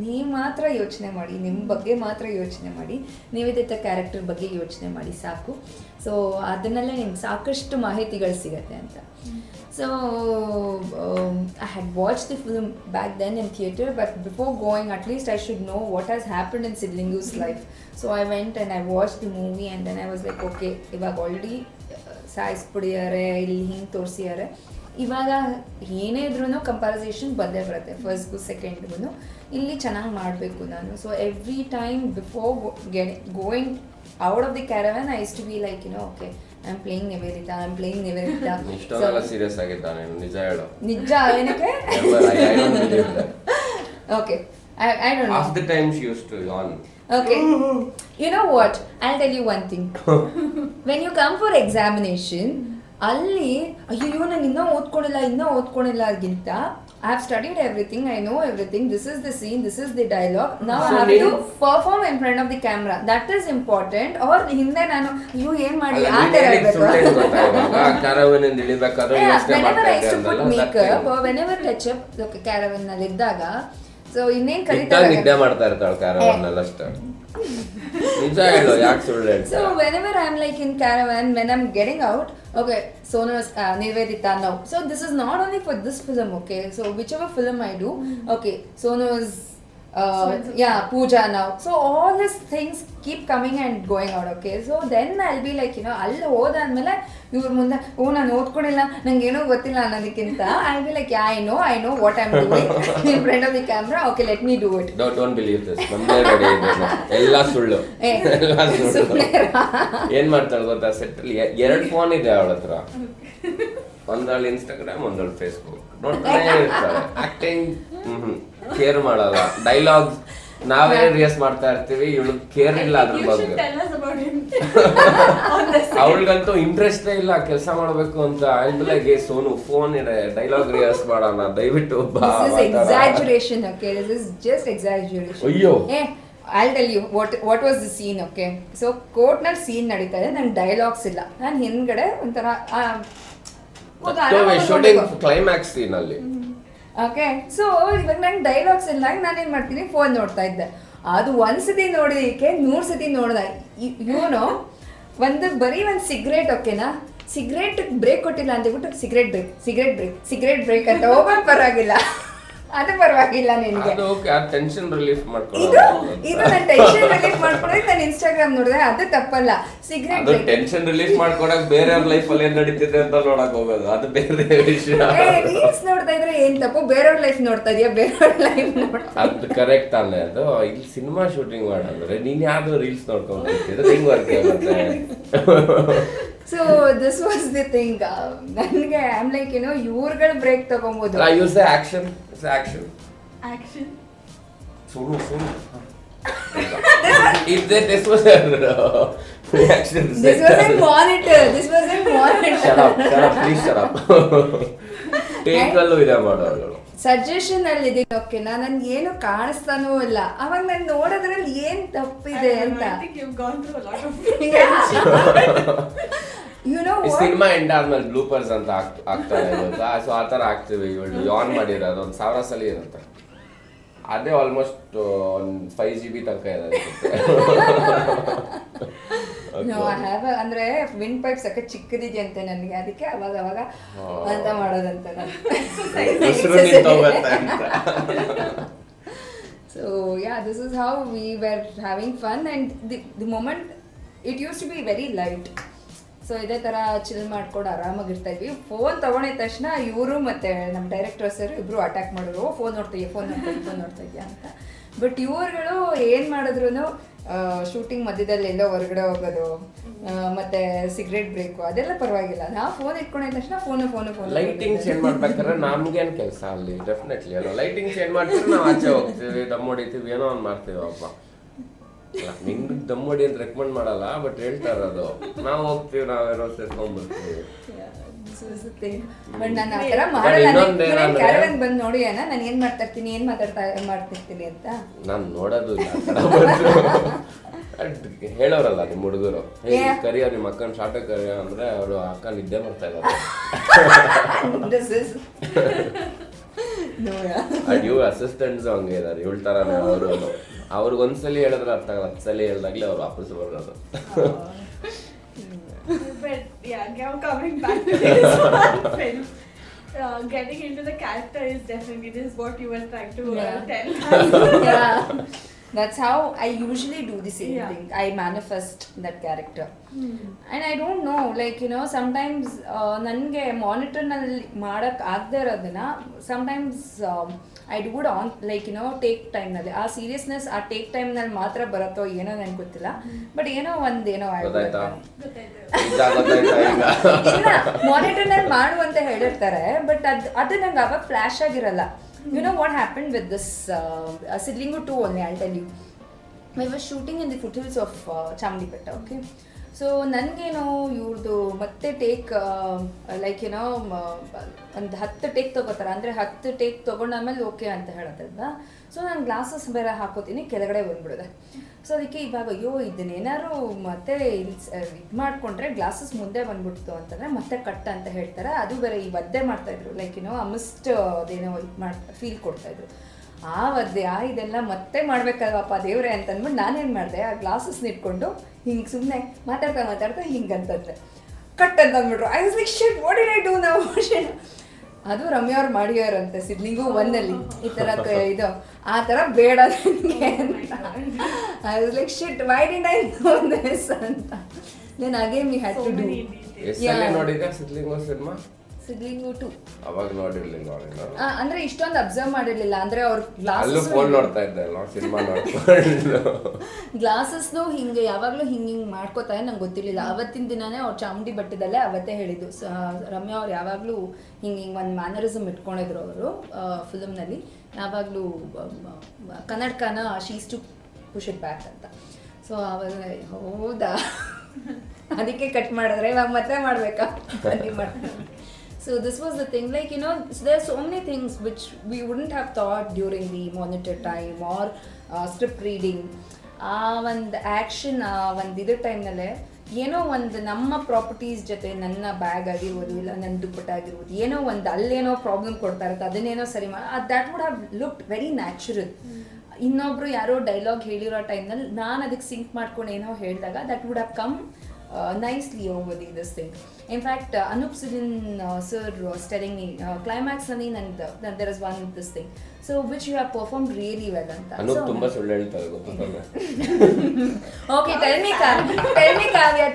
ನೀವು ಮಾತ್ರ ಯೋಚನೆ ಮಾಡಿ, ನಿಮ್ಮ ಬಗ್ಗೆ ಮಾತ್ರ ಯೋಚನೆ ಮಾಡಿ, ನಿವೇದಿತ ಕ್ಯಾರೆಕ್ಟರ್ ಬಗ್ಗೆ ಯೋಚನೆ ಮಾಡಿ ಸಾಕು. ಸೊ ಅದನ್ನಲ್ಲೇ ನಿಮ್ಗೆ ಸಾಕಷ್ಟು ಮಾಹಿತಿಗಳು ಸಿಗತ್ತೆ ಅಂತ. So I had watched the film back then in theatre, but before going, at least I should know what has happened in Sidlingu's life. So I went and I watched the movie, and then I was like, okay, ಇವಾಗ already ಸಾಯಿಸ್ಬಿಡಿಯಾರೆ, ಇಲ್ಲಿ ಹಿಂಗೆ ತೋರಿಸಿದ್ದಾರೆ, ಇವಾಗ ಏನೇ ಇದ್ರೂ ಕಂಪ್ಯಾರಿಸೇಷನ್ ಬಂದೇ ಬರುತ್ತೆ, ಫಸ್ಟ್ಗೂ ಸೆಕೆಂಡ್ಗೂ. ಇಲ್ಲಿ ಚೆನ್ನಾಗಿ ಮಾಡಬೇಕು ನಾನು. So every time before going out of the caravan I use to be like okay, I'm playing Nivedita. ಇಷ್ಟೊಂದೆಲ್ಲ ಸೀರಿಯಸ್ ಆಗಿದ್ದಾನೆ, ನಿಜ ಹೇಳು. ನಿಜ ಏನಕ್ಕೆ? Okay. I don't know. Half the time she used to yawn. Okay. You know what? I'll tell you one thing. When you come for examination, ಅಲ್ಲಿ ಅಯ್ಯೋ ನಾನು ಇನ್ನೂ ಓದ್ಕೊಂಡಿಲ್ಲ ಗಿಂತ I have studied everything, I know everything, this is the scene, this is the dialogue, now I have to perform in front of the camera, that is important. Or ಹಿಂದೆ ನಾನು ಅಯ್ಯೋ ಏನ್ ಮಾಡಿ ಆ ಥರ ಇರಬೇಕು. Whenever I used to put makeup or whenever touch up caravan ನಲ್ಲಿ ಇದ್ದಾಗ ಸೊ ಇನ್ನೇನ್ ಕರೀತಾರೆ ನಿದ್ದೆ ಮಾಡ್ತಾ ಇರ್ತಾಳೆ ಕ್ಯಾರವಾನ್ ಅಲ್ಲಿ ಅಷ್ಟೇ. ನಿಜ ಹೇಳು, ಯಾಕೆ ಸುಳ್ಳು ಹೇಳ್ತಾರೆ? So whenever I'm like in caravan, when I'm getting out, okay, Sonu is Nivedita now. So this is not only for this film, okay. So whichever film I do, okay, Sonu is Pooja now. So all these things keep coming and going out, okay. So then I'll be like, ಅಲ್ಲಿ ಹೋದಾದ್ಮೇಲೆ ಇವ್ರ ಮುಂದೆ ನಾನು ಓದ್ಕೊಂಡಿಲ್ಲ, ನಂಗೆ ಏನೋ ಗೊತ್ತಿಲ್ಲ ಅನ್ನೋದಕ್ಕಿಂತ I'll be like, I know what I'm doing in front of the camera, okay, let me do it. Don't believe this. ನಮ್ದೇ ready ಇದೆ, ಎಲ್ಲ ಸುಳ್ಳು. ಏನ್ ಮಾಡ್ತಾಳೆ ಗೊತ್ತಾ, ಸೆಟ್ ಅಲ್ಲಿ 2 ಫೋನ್ ಇದೆ ಅವಳ ಹತ್ರ. ಒಂದ್ರಲ್ಲಿ ಇನ್ಸ್ಟಾಗ್ರಾಮ್, ಒಂದ್ರಲ್ಲಿ ಫೇಸ್ಬುಕ್. ನೋಡ್ತಾನೆ ಇರ್ತಾಳೆ. ಆಕ್ಟಿಂಗ್ ಕೇರ್ ಮಾಡಲ್ಲ. ಡೈಲಾಗ್ಸ್ ನಾವೇ ರಿಯಸ್ ಮಾಡ್ತಾ ಇರ್ತೀವಿ, ಇವಳು ಕೇರ್ ಇಲ್ಲ ಅದ್ರ ಬಗ್ಗೆ. ಅವಳಿಗಂತೂ ಇಂಟ್ರೆಸ್ಟೇ ಇಲ್ಲ ಕೆಲಸ ಮಾಡಬೇಕು ಅಂತ. ಐ ಸೋನು ಫೋನ್ ಇದೆ, ಡೈಲಾಗ್ ರಿಯಸ್ ಮಾಡೋಣ ದಯವಿಟ್ಟು ಬಾ. This is exaggeration, okay. This is just exaggeration. ಅಯ್ಯೋ. I'll tell you what was the scene, okay. So court ನಲ್ಲಿ ಸೀನ್ ನಡೀತಾ ಇದೆ, ನಂಗೆ ಡೈಲಾಗ್ಸ್ ಇಲ್ಲ, ನಾನು ಹಿಂದ್ಗಡೆ ಒಂಥರ ಶೂಟಿಂಗ್ ಕ್ಲೈಮ್ಯಾಕ್ಸ್ ಸೀನ್ ಅಲ್ಲಿ. ಓಕೆ, ಸೊ ಇವಾಗ ನಂಗೆ ಡೈಲಾಗ್ಸ್ ಇಲ್ಲ, ನಾನೇನ್ ಮಾಡ್ತೀನಿ, ಫೋನ್ ನೋಡ್ತಾ ಇದ್ದೆ. ಅದು ಒಂದ್ಸತಿ ನೋಡಿದಕ್ಕೆ 100 ಸತಿ ನೋಡ್ದೆ. ಇವನು ಬರೀ ಒಂದು ಸಿಗರೇಟ್, ಓಕೆನಾ, ಸಿಗರೇಟ್ ಬ್ರೇಕ್ ಕೊಟ್ಟಿಲ್ಲ ಅಂತ ಹೇಳ್ಬಿಟ್ಟು ಸಿಗರೇಟ್ ಬ್ರೇಕ್ ಅಂತ ಹೋಗೋದು ಪರವಾಗಿಲ್ಲ, ಅದು ಪರವಾಗಿಲ್ಲ ನಿನಗೆ. ಅದು ಟೆನ್ಷನ್ ರಿಲೀಫ್ ಇದು ನಾನು ಟೆನ್ಷನ್ ರಿಲೀಫ್ ಮಾಡ್ಕೊಳ್ಳೋಕೆ ನಾನು ಇನ್ಸ್ಟಾಗ್ರಾಮ್ ನೋಡಿದೆ, ಅದು ತಪ್ಪಲ್ಲ. ಸಿಗರೇಟ್ ಟೆನ್ಷನ್ ರಿಲೀಫ್ ಮಾಡ್ಕೊಳಕ್ ಬೇರೆಯವ್ರ ಲೈಫ್ ಅಲ್ಲಿ ಏನ್ ನಡೀತಿದೆ ಅಂತ ನೋಡಕ್ ಹೋಗೋದು, ಅದು ಬೇರೆ ವಿಷಯ. ರೀಲ್ಸ್ ನೋಡ್ತಾ ಇದ್ರೆ ಏನ್ ತಪ್ಪು, ಬೇರೆಯವ್ರ ಲೈಫ್ ನೋಡ್ತಾ ಇದೀಯಾ, ಬೇರೆಯವ್ರ ಲೈಫ್ ನೋಡ್ತಾ ಅದು ಕರೆಕ್ಟ್ ತಾನೆ. ಅದು ಇಲ್ಲಿ ಸಿನಿಮಾ ಶೂಟಿಂಗ್ ಮಾಡಂದ್ರೆ ನೀನ್ ಯಾವ್ದು ರೀಲ್ಸ್ ನೋಡ್ಕೊಂಡಿರ್ತಿದ್ರೆ ಹಿಂಗ್ ವರ್ಕ್ ಆಗುತ್ತೆ. So this was the thing. ನನಗೆ ಐ ಆಮ್ ಲೈಕ್ ಇವ್ರುಗಳು ಬ್ರೇಕ್ ತಗೊಂಬೋದು. I use the action. It's action. Sunu. If this was a reaction. This wasn't monitor. Shut up. Please shut up. Take allo ida ಮಾಡೋರು. Suggestion ಅಲ್ಲಿ ಇದೀನಿ, ಓಕೆನಾ, ನನ್ಗೆ ಏನು ಕಾಣಿಸ್ತಾನೂ ಇಲ್ಲ. ಅವಾಗ ನಾನು ನೋಡೋದ್ರಲ್ಲಿ ಏನ್ ತಪ್ಪಿದೆ ಅಂತ. ಸಿನಿಮಾ ಎಂಡ್ ಆದ್ಮೇಲೆ ಬ್ಲೂಪರ್ಸ್ ಅಂತ ಆಗ್ತಾರೆ ಗೊತ್ತಾ. ಸೊ ಆ ಥರ ಆಗ್ತೀವಿ. ಇವಳು ಆನ್ ಮಾಡಿರೋದು 1000 ಸಲ ಇರುತ್ತೆ. ಅದೇ ಆಲ್ಮೋಸ್ಟ್ ಒಂದು 5 GB ತನಕ ಇದೆ. ಅಂದ್ರೆ ವಿಂಡ್ ಪೈಪ್ ಸಕ್ಕ ಚಿಕ್ಕದಿದೆಯಂತೆ ನನಗೆ, ಅದಕ್ಕೆ ಅವಾಗ ಅಂತ ಮಾಡೋದಂತ. So yeah, this is how we were having fun, and the moment it used to be very light. So ಇದೇ ಥರ ಚಿಲ್ ಮಾಡ್ಕೊಂಡು ಆರಾಮಾಗಿರ್ತಾ ಇದ್ವಿ. ಫೋನ್ ತೊಗೊಂಡಿದ ತಕ್ಷಣ ಇವರು ಮತ್ತು ನಮ್ಮ ಡೈರೆಕ್ಟರ್ ಸರ್ ಇಬ್ಬರು ಅಟ್ಯಾಕ್ ಮಾಡಿದ್ರು, ಫೋನ್ ನೋಡ್ತಾ ಇದೆಯಾ ಅಂತ. ಬಟ್ ಇವ್ರುಗಳು ಏನು ಮಾಡಿದ್ರು, ಶೂಟಿಂಗ್ ಮಧ್ಯದಲ್ಲಿ ಎಲ್ಲೋ ಹೊರಗಡೆ ಹೋಗೋದು ಮತ್ತೆ ಸಿಗರೇಟ್ ಬ್ರೇಕು ಅದೆಲ್ಲ ಪರವಾಗಿಲ್ಲ. ನಾವು ಫೋನ್ ಇಟ್ಕೊಂಡಿದ ತಕ್ಷಣ ಫೋನ್ ಲೈಟಿಂಗ್ ಚೇಂಜ್ ಮಾಡ್ಬೇಕಾದ್ರೆ ನಮ್ಗೇನು ಕೆಲಸ ಅಲ್ಲಿ. ಡೆಫಿನೆಟ್ಲಿ ಅಲ್ಲ, ಲೈಟಿಂಗ್ ಚೇಂಜ್ ಮಾಡ್ತೀವಿ, ನಾವು ಆಚೆ ಹೋಗ್ತೀವಿ, ದಮ್ ಹೊಡಿತೀವಿ, ಏನೋ ಒಂದು ಮಾಡ್ತೀವಿ. ಅಪ್ಪ ನಿಂಗೆ ದಮ್ ಹೊಡಿ ಅಂತ ರೆಕಮೆಂಡ್ ಮಾಡಲ್ಲ, ಬಟ್ ಹೇಳ್ತಾ ಇರೋದು ನಾವು ಹೋಗ್ತೀವಿ, ನಾವೇನೋ ಸೇರ್ಕೊಂಡ್ಬರ್ತೀವಿ. ಬಟ್ ನಾನು ಆ ಥರ ಮಾಡಲ್ಲ. ಕ್ಯಾರವನ್ ಬಂದು ನೋಡಿ ಅಣ್ಣ, ನಾನು ಏನು ಮಾಡ್ತಿರ್ತೀನಿ, ಏನು ಮಾಡ್ತಿರ್ತೀನಿ ಅಂತ ನಾನು ನೋಡೋದು ಇಲ್ಲ. ಹೇಳೋರಲ್ಲ ನಿಮ್ಮ ಹುಡುಗರು, ಕರಿಯೋ ನಿಮ್ಮ ಅಕ್ಕನ ಶಾರ್ಟ್ ಕರಿಯೋ ಅಂದ್ರೆ ಅವರು ಅಕ್ಕ ನಿದ್ದೆ ಮಾಡ್ತಾ ಇದ್ದಾರೆ. ಇವ್ರು ಅಸಿಸ್ಟೆಂಟ್ಸ್ ಹಂಗೆ ಇದಾರೆ, ಇವಳ ಥರನೇ ಅವರು. ಅವ್ರಿಗೊಂದ್ಸಲಿ ಹೇಳಿದ್ರೆ ಅರ್ಥ ಆಗಲ್ಲ, 10 ಸಲ ಹೇಳ್ದಾಗ್ಲೇ ಅವ್ರು ವಾಪಸ್ ಬರೋದು. But yeah, now coming back to this film, getting into the character is definitely this what you were trying to tell. Yeah, that's how I usually do the same thing. I manifest that character. And I don't know, like sometimes ನನಗೆ ಮಾನಿಟರ್ನಲ್ಲಿ ಮಾಡಕ್ ಆಗದೆ ಇರೋದನ್ನ sometimes I do it on like take ಟೈಮ್ನಲ್ಲಿ. ಆ seriousness ಆ take ಟೈಮ್ನಲ್ಲಿ ಮಾತ್ರ ಬರುತ್ತೋ ಏನೋ ನನಗೆ ಗೊತ್ತಿಲ್ಲ, ಬಟ್ ಒಂದೇನೋ ಮಾನಿಟರ್ನಲ್ಲಿ ಮಾಡು ಅಂತ ಹೇಳಿರ್ತಾರೆ, ಬಟ್ ಅದು ನಂಗೆ ಅವಾಗ ಫ್ಲಾಶ್ ಆಗಿರಲ್ಲ. You know what happened with this Sidlingu 2 only, I'll tell you. We were shooting in the foothills of Chamdipetta, okay? So ನನಗೇನೋ ಇವ್ರದ್ದು ಮತ್ತೆ ಟೇಕ್ ಲೈಕ್ ಏನೋ ಒಂದು 10 ಟೇಕ್ ತೊಗೋತಾರೆ, ಅಂದರೆ 10 ಟೇಕ್ ತೊಗೊಂಡಾದ್ಮೇಲೆ ಓಕೆ ಅಂತ ಹೇಳೋದ್ರಿಂದ ಸೊ ನಾನು ಗ್ಲಾಸಸ್ ಬೇರೆ ಹಾಕೋತೀನಿ, ಕೆಳಗಡೆ ಬಂದ್ಬಿಡಿದೆ. ಸೊ ಅದಕ್ಕೆ ಇವಾಗ ಅಯ್ಯೋ ಇದನ್ನೇನಾದ್ರು ಮತ್ತೆ ಇದು ಮಾಡಿಕೊಂಡ್ರೆ ಗ್ಲಾಸಸ್ ಮುಂದೆ ಬಂದ್ಬಿಡ್ತು ಅಂತಂದರೆ ಮತ್ತೆ ಕಟ್ ಅಂತ ಹೇಳ್ತಾರೆ. ಅದು ಬೇರೆ ಈ ಒದ್ದೆ ಮಾಡ್ತಾಯಿದ್ರು, ಲೈಕ್ ಏನೋ ಅಮಿಸ್ಟ್ ಅದೇನೋ ಇದು ಫೀಲ್ ಕೊಡ್ತಾಯಿದ್ರು. ಆ ಒದ್ದೆ ಇದೆಲ್ಲ ಮತ್ತೆ ಮಾಡ್ಬೇಕಲ್ವಪ್ಪ ದೇವ್ರೆ ಅಂತಂದ್ಬಿಟ್ಟು ನಾನೇನು ಮಾಡಿದೆ, ಆ ಗ್ಲಾಸಸ್ನ ಇಟ್ಕೊಂಡು ಹಿಂಗೆ ಸುಮ್ಮನೆ ಮಾತಾಡ್ತಾ ಹಿಂಗೆ ಅಂತಂದ್ರೆ ಕಟ್ ಅಂತ ಅಂದ್ಬಿಟ್ರು. I was like shit, what did I do now? ಅದು ರಮ್ಯಾ ಅವ್ರು ಮಾಡಿದಾರಂತೆ ಸಿದ್ಲಿಂಗು 1 ಈ ಥರ ಇದು ಆ ಥರ ಬೇಡ ನನಗೆ ಅಂತ. I was like shit, why did I do this ಅಂತ. Then again we had to do. ನೋಡಿದ್ದೆ ಸಿದ್ಲಿಂಗು ಸಿನಿಮಾ? ಸಿದ್ಲಿಂಗು 2 ಅವಾಗ ನೋಡಿರ್ಲಿಲ್ಲ. ಅಂದ್ರೆ ಇಷ್ಟೊಂದು ಅಬ್ಸರ್ವ್ ಮಾಡಿರ್ಲಿಲ್ಲ, ಅಂದ್ರೆ ಅವ್ರ ಗ್ಲಾಸಸ್ನು ಹಿಂಗೆ ಯಾವಾಗ್ಲೂ ಹಿಂಗೆ ಮಾಡ್ಕೋತಾರೆ, ನಂಗೆ ಗೊತ್ತಿರ್ಲಿಲ್ಲ. ಅವತ್ತಿನ ದಿನಾನೇ ಅವ್ರು ಚಾಮುಂಡಿ ಬೆಟ್ಟದಲ್ಲೇ ಅವತ್ತೇ ಹೇಳಿದ್ದು. ರಮ್ಯಾ ಅವ್ರು ಯಾವಾಗ್ಲೂ ಹಿಂಗೆ ಒಂದು ಮ್ಯಾನರಿಸಮ್ ಇಟ್ಕೊಂಡಿದ್ರು ಅವರು ಫಿಲಮ್ನಲ್ಲಿ. ಯಾವಾಗ್ಲೂ ಕನ್ನಡಕನ she's to push it back ಅಂತ. ಸೊ ಅವಾಗ ಹೌದಾ ಅದಕ್ಕೆ ಕಟ್ ಮಾಡಿದ್ರೆ ಇವಾಗ ಮತ್ತೆ ಮಾಡ್ಬೇಕಾ ಮಾಡ್ತಾರೆ. So this was the thing, like, you know, so there are so many things which we wouldn't have thought during the monitor time or script reading. ಒಂದು ಆ್ಯಕ್ಷನ್ ಒಂದು ಇದ್ರ ಟೈಮ್ನಲ್ಲೇ ಏನೋ ಒಂದು ನಮ್ಮ ಪ್ರಾಪರ್ಟೀಸ್ ಜೊತೆ ನನ್ನ ಬ್ಯಾಗ್ ಆಗಿರ್ಬೋದು, ಇಲ್ಲ ನನ್ನ ದುಪ್ಪಟ್ಟ ಆಗಿರ್ಬೋದು, ಏನೋ ಒಂದು ಅಲ್ಲೇನೋ ಪ್ರಾಬ್ಲಮ್ ಕೊಡ್ತಾ ಇರುತ್ತೆ, ಅದನ್ನೇನೋ ಸರಿ ಮಾಡಿ that would have looked very natural. ಇನ್ನೊಬ್ರು ಯಾರೋ ಡೈಲಾಗ್ ಹೇಳಿರೋ ಟೈಮ್ನಲ್ಲಿ ನಾನು ಅದಕ್ಕೆ ಸಿಂಕ್ ಮಾಡ್ಕೊಂಡು ಏನೋ ಹೇಳಿದಾಗ that would have come nicely over this thing. In fact, Anup Sujin sir was telling me climax nani and there is one this thing so which you have performed really well anta. Anup tumba sullu heltare gottutalla. Okay, tell me Kavya,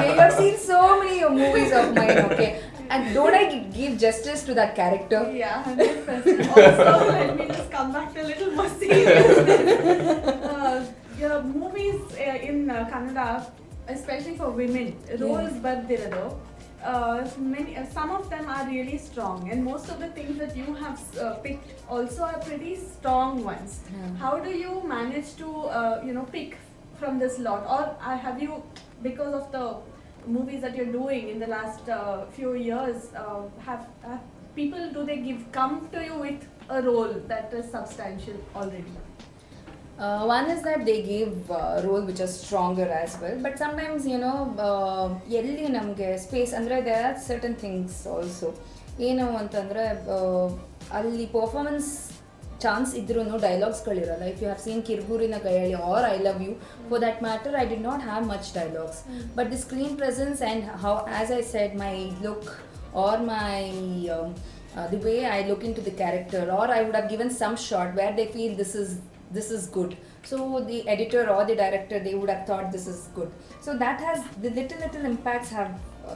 you have seen so many movies of mine, okay, and don't I give justice to that character? Yeah, 100%. Also, let me just come back to a little more serious. Your movies in Kannada, especially for women, roles ಬರ್ದಿರೋದು some of them are really strong, and most of the things that you have picked also are pretty strong ones. How do you manage to pick from this lot, or have you, because of the movies that you're doing in the last few years, have people, do they come to you with a role that is substantial already? One is that they give role which are stronger as well, but sometimes ಎಲ್ಲಿ ನಮಗೆ space ಅಂದರೆ there are certain things also ಏನು ಅಂತಂದರೆ ಅಲ್ಲಿ performance chance ಇದ್ರೂ ಡೈಲಾಗ್ಸ್ಗಳಿರಲ್ಲ. If you have seen ಕಿರ್ಗೂರಿನ ಗೈಯಾಳಿ or I love you, for that matter I did not have much dialogues, but the screen presence and how as I said my look or my the way I look into the character, or I would have given some shot where they feel this is good, so the editor or the director, they would have thought this is good. So that has the little impacts have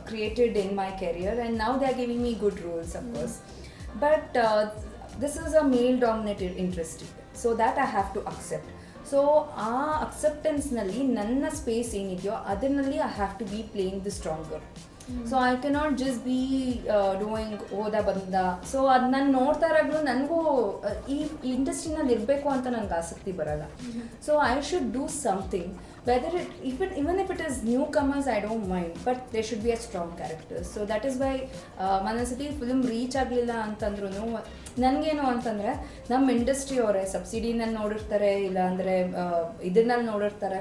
created in my career, and now they are giving me good roles, of course, but this is a male dominated industry, so that I have to accept. So ಆ ಅಕ್ಸೆಪ್ಟೆನ್ಸ್ನಲ್ಲಿ ನನ್ನ space ಏನಿದೆಯೋ ಅದರಲ್ಲಿ I have to be playing the stronger. So I cannot just be doing ಓದ ಬಂದ. So ಅದು ನಾನು ನೋಡ್ತಾ ಇರೋದು ನನಗೂ ಈ ಇಂಡಸ್ಟ್ರಿನಲ್ಲಿ ಇರಬೇಕು ಅಂತ ನನಗೆ ಆಸಕ್ತಿ ಬರಲ್ಲ. So I should do something, whether even if it is newcomers, I don't mind, but there should be a strong character. So that is why ಮನಸ್ಸಲ್ಲಿ ಫಿಲ್ಮ್ ರೀಚ್ ಆಗಲಿಲ್ಲ ಅಂತಂದ್ರೂ ನನಗೇನು ಅಂತಂದರೆ ನಮ್ಮ ಇಂಡಸ್ಟ್ರಿ ಅವರೇ ಸಬ್ಸಿಡಿನಲ್ಲಿ ನೋಡಿರ್ತಾರೆ, ಇಲ್ಲ ಅಂದರೆ ಇದನ್ನಲ್ಲಿ ನೋಡಿರ್ತಾರೆ,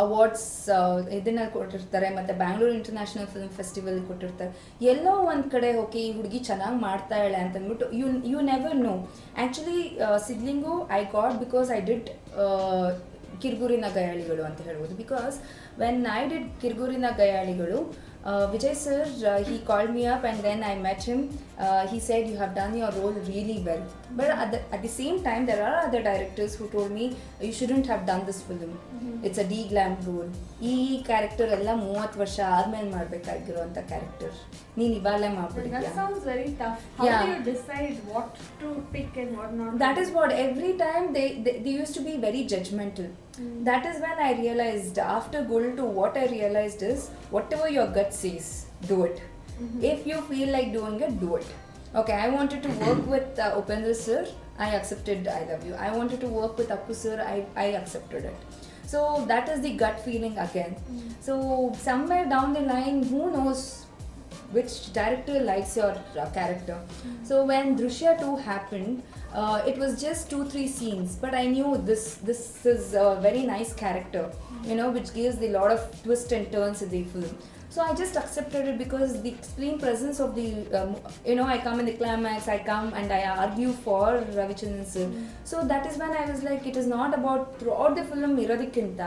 ಅವಾರ್ಡ್ಸ್ ಇದನ್ನಲ್ಲಿ ಕೊಟ್ಟಿರ್ತಾರೆ, ಮತ್ತು ಬ್ಯಾಂಗ್ಳೂರು ಇಂಟರ್ನ್ಯಾಷನಲ್ ಫಿಲ್ಮ್ ಫೆಸ್ಟಿವಲ್ ಕೊಟ್ಟಿರ್ತಾರೆ. ಎಲ್ಲೋ ಒಂದು ಕಡೆ ಓಕೆ ಈ ಹುಡುಗಿ ಚೆನ್ನಾಗಿ ಮಾಡ್ತಾಳೆ ಅಂತಂದ್ಬಿಟ್ಟು you never know. Actually Sidlingu I got because I did ಕಿರ್ಗೂರಿನ ಗಯಾಳಿಗಳು ಅಂತ ಹೇಳ್ಬೋದು. ಬಿಕಾಸ್ ವೆನ್ ಐ ಡಿಡ್ ಕಿರ್ಗೂರಿನ ಗಯಾಳಿಗಳು, Vijay sir, he called me up and then I met him. He said, you have done your role really well. But at the same time, there are other directors who told me, you shouldn't have done this film. It's a de-glam role. ಈ character ಎಲ್ಲ 30 ವರ್ಷ ಆದ್ಮೇಲೆ ಮಾಡಬೇಕಾಗಿರುವಂಥ character, ನೀನು ಇವಾಗಲೇ ಮಾಡ್ಬಿಟ್ಟಿದ್ಯಾ. That sounds very tough. How do you decide what to pick and what not? That is what, every time they used to be very judgmental. That is when I realized, after Gul to what I realized is, whatever your gut says, do it. If you feel like doing it, do it. Okay, I wanted to work with Upendra sir. I accepted I Love You. I wanted to work with Appu sir. I accepted it. So that is the gut feeling again. So somewhere down the line, who knows which director likes your character. So when Drushya 2 happened, it was just 2-3 scenes, but I knew this is a very nice character, you know, which gives a lot of twists and turns in the film. So I just accepted it because the screen presence of the, you know, I come in the climax, I come and I argue for Ravichandran sir. So that is when I was like, it is not about throughout the film ಇರೋದಕ್ಕಿಂತ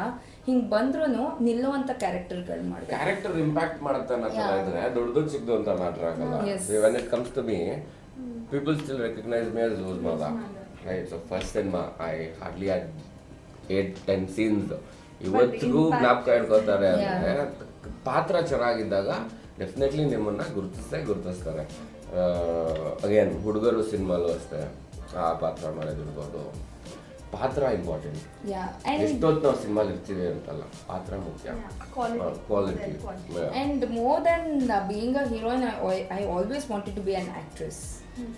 ಹಿಂಗೆ ಬಂದ್ರೂ ನಿಲ್ಲುವಂಥ ಕ್ಯಾರೆಕ್ಟರ್ಗಳು ಮಾಡಿ character impact ಮಾಡುತ್ತೆ ಅನ್ನೋ ಥರ ಇದ್ರೆ ದೊಡ್ಡದು ಚಿಕ್ಕದು ಅಂತ ಮ್ಯಾಟ್ರ್ ಆಗಲ್ಲ. Yes. When it comes to me people still recognise me as loose Mada. Right, so first cinema I hardly had 8-10 scenes. ಇವತ್ತಿಗೂ ಜ್ಞಾಪಕ ಇಟ್ಕೋತಾರೆ ಅಂದರೆ ಪಾತ್ರ ಚೆನ್ನಾಗಿದ್ದಾಗ ಡೆಫಿನೆಟ್ಲಿ ನಿಮ್ಮನ್ನ ಗುರುತಿಸ್ತಾರೆ. ಅಗೇನ್ ಹುಡುಗರು ಸಿನಿಮಾಲು ಅಷ್ಟೇ ಆ ಪಾತ್ರ ಮಾಡೋದಿರ್ಬೋದು, ಪಾತ್ರ ಇಂಪಾರ್ಟೆಂಟ್. ಎಷ್ಟೊತ್ತು ನಾವು ಸಿನಿಮಾಲಿ ಇರ್ತೀವಿ ಅಂತಲ್ಲ, ಪಾತ್ರ ಮುಖ್ಯ, quality. And more than being a heroine, I always wanted to be an actress.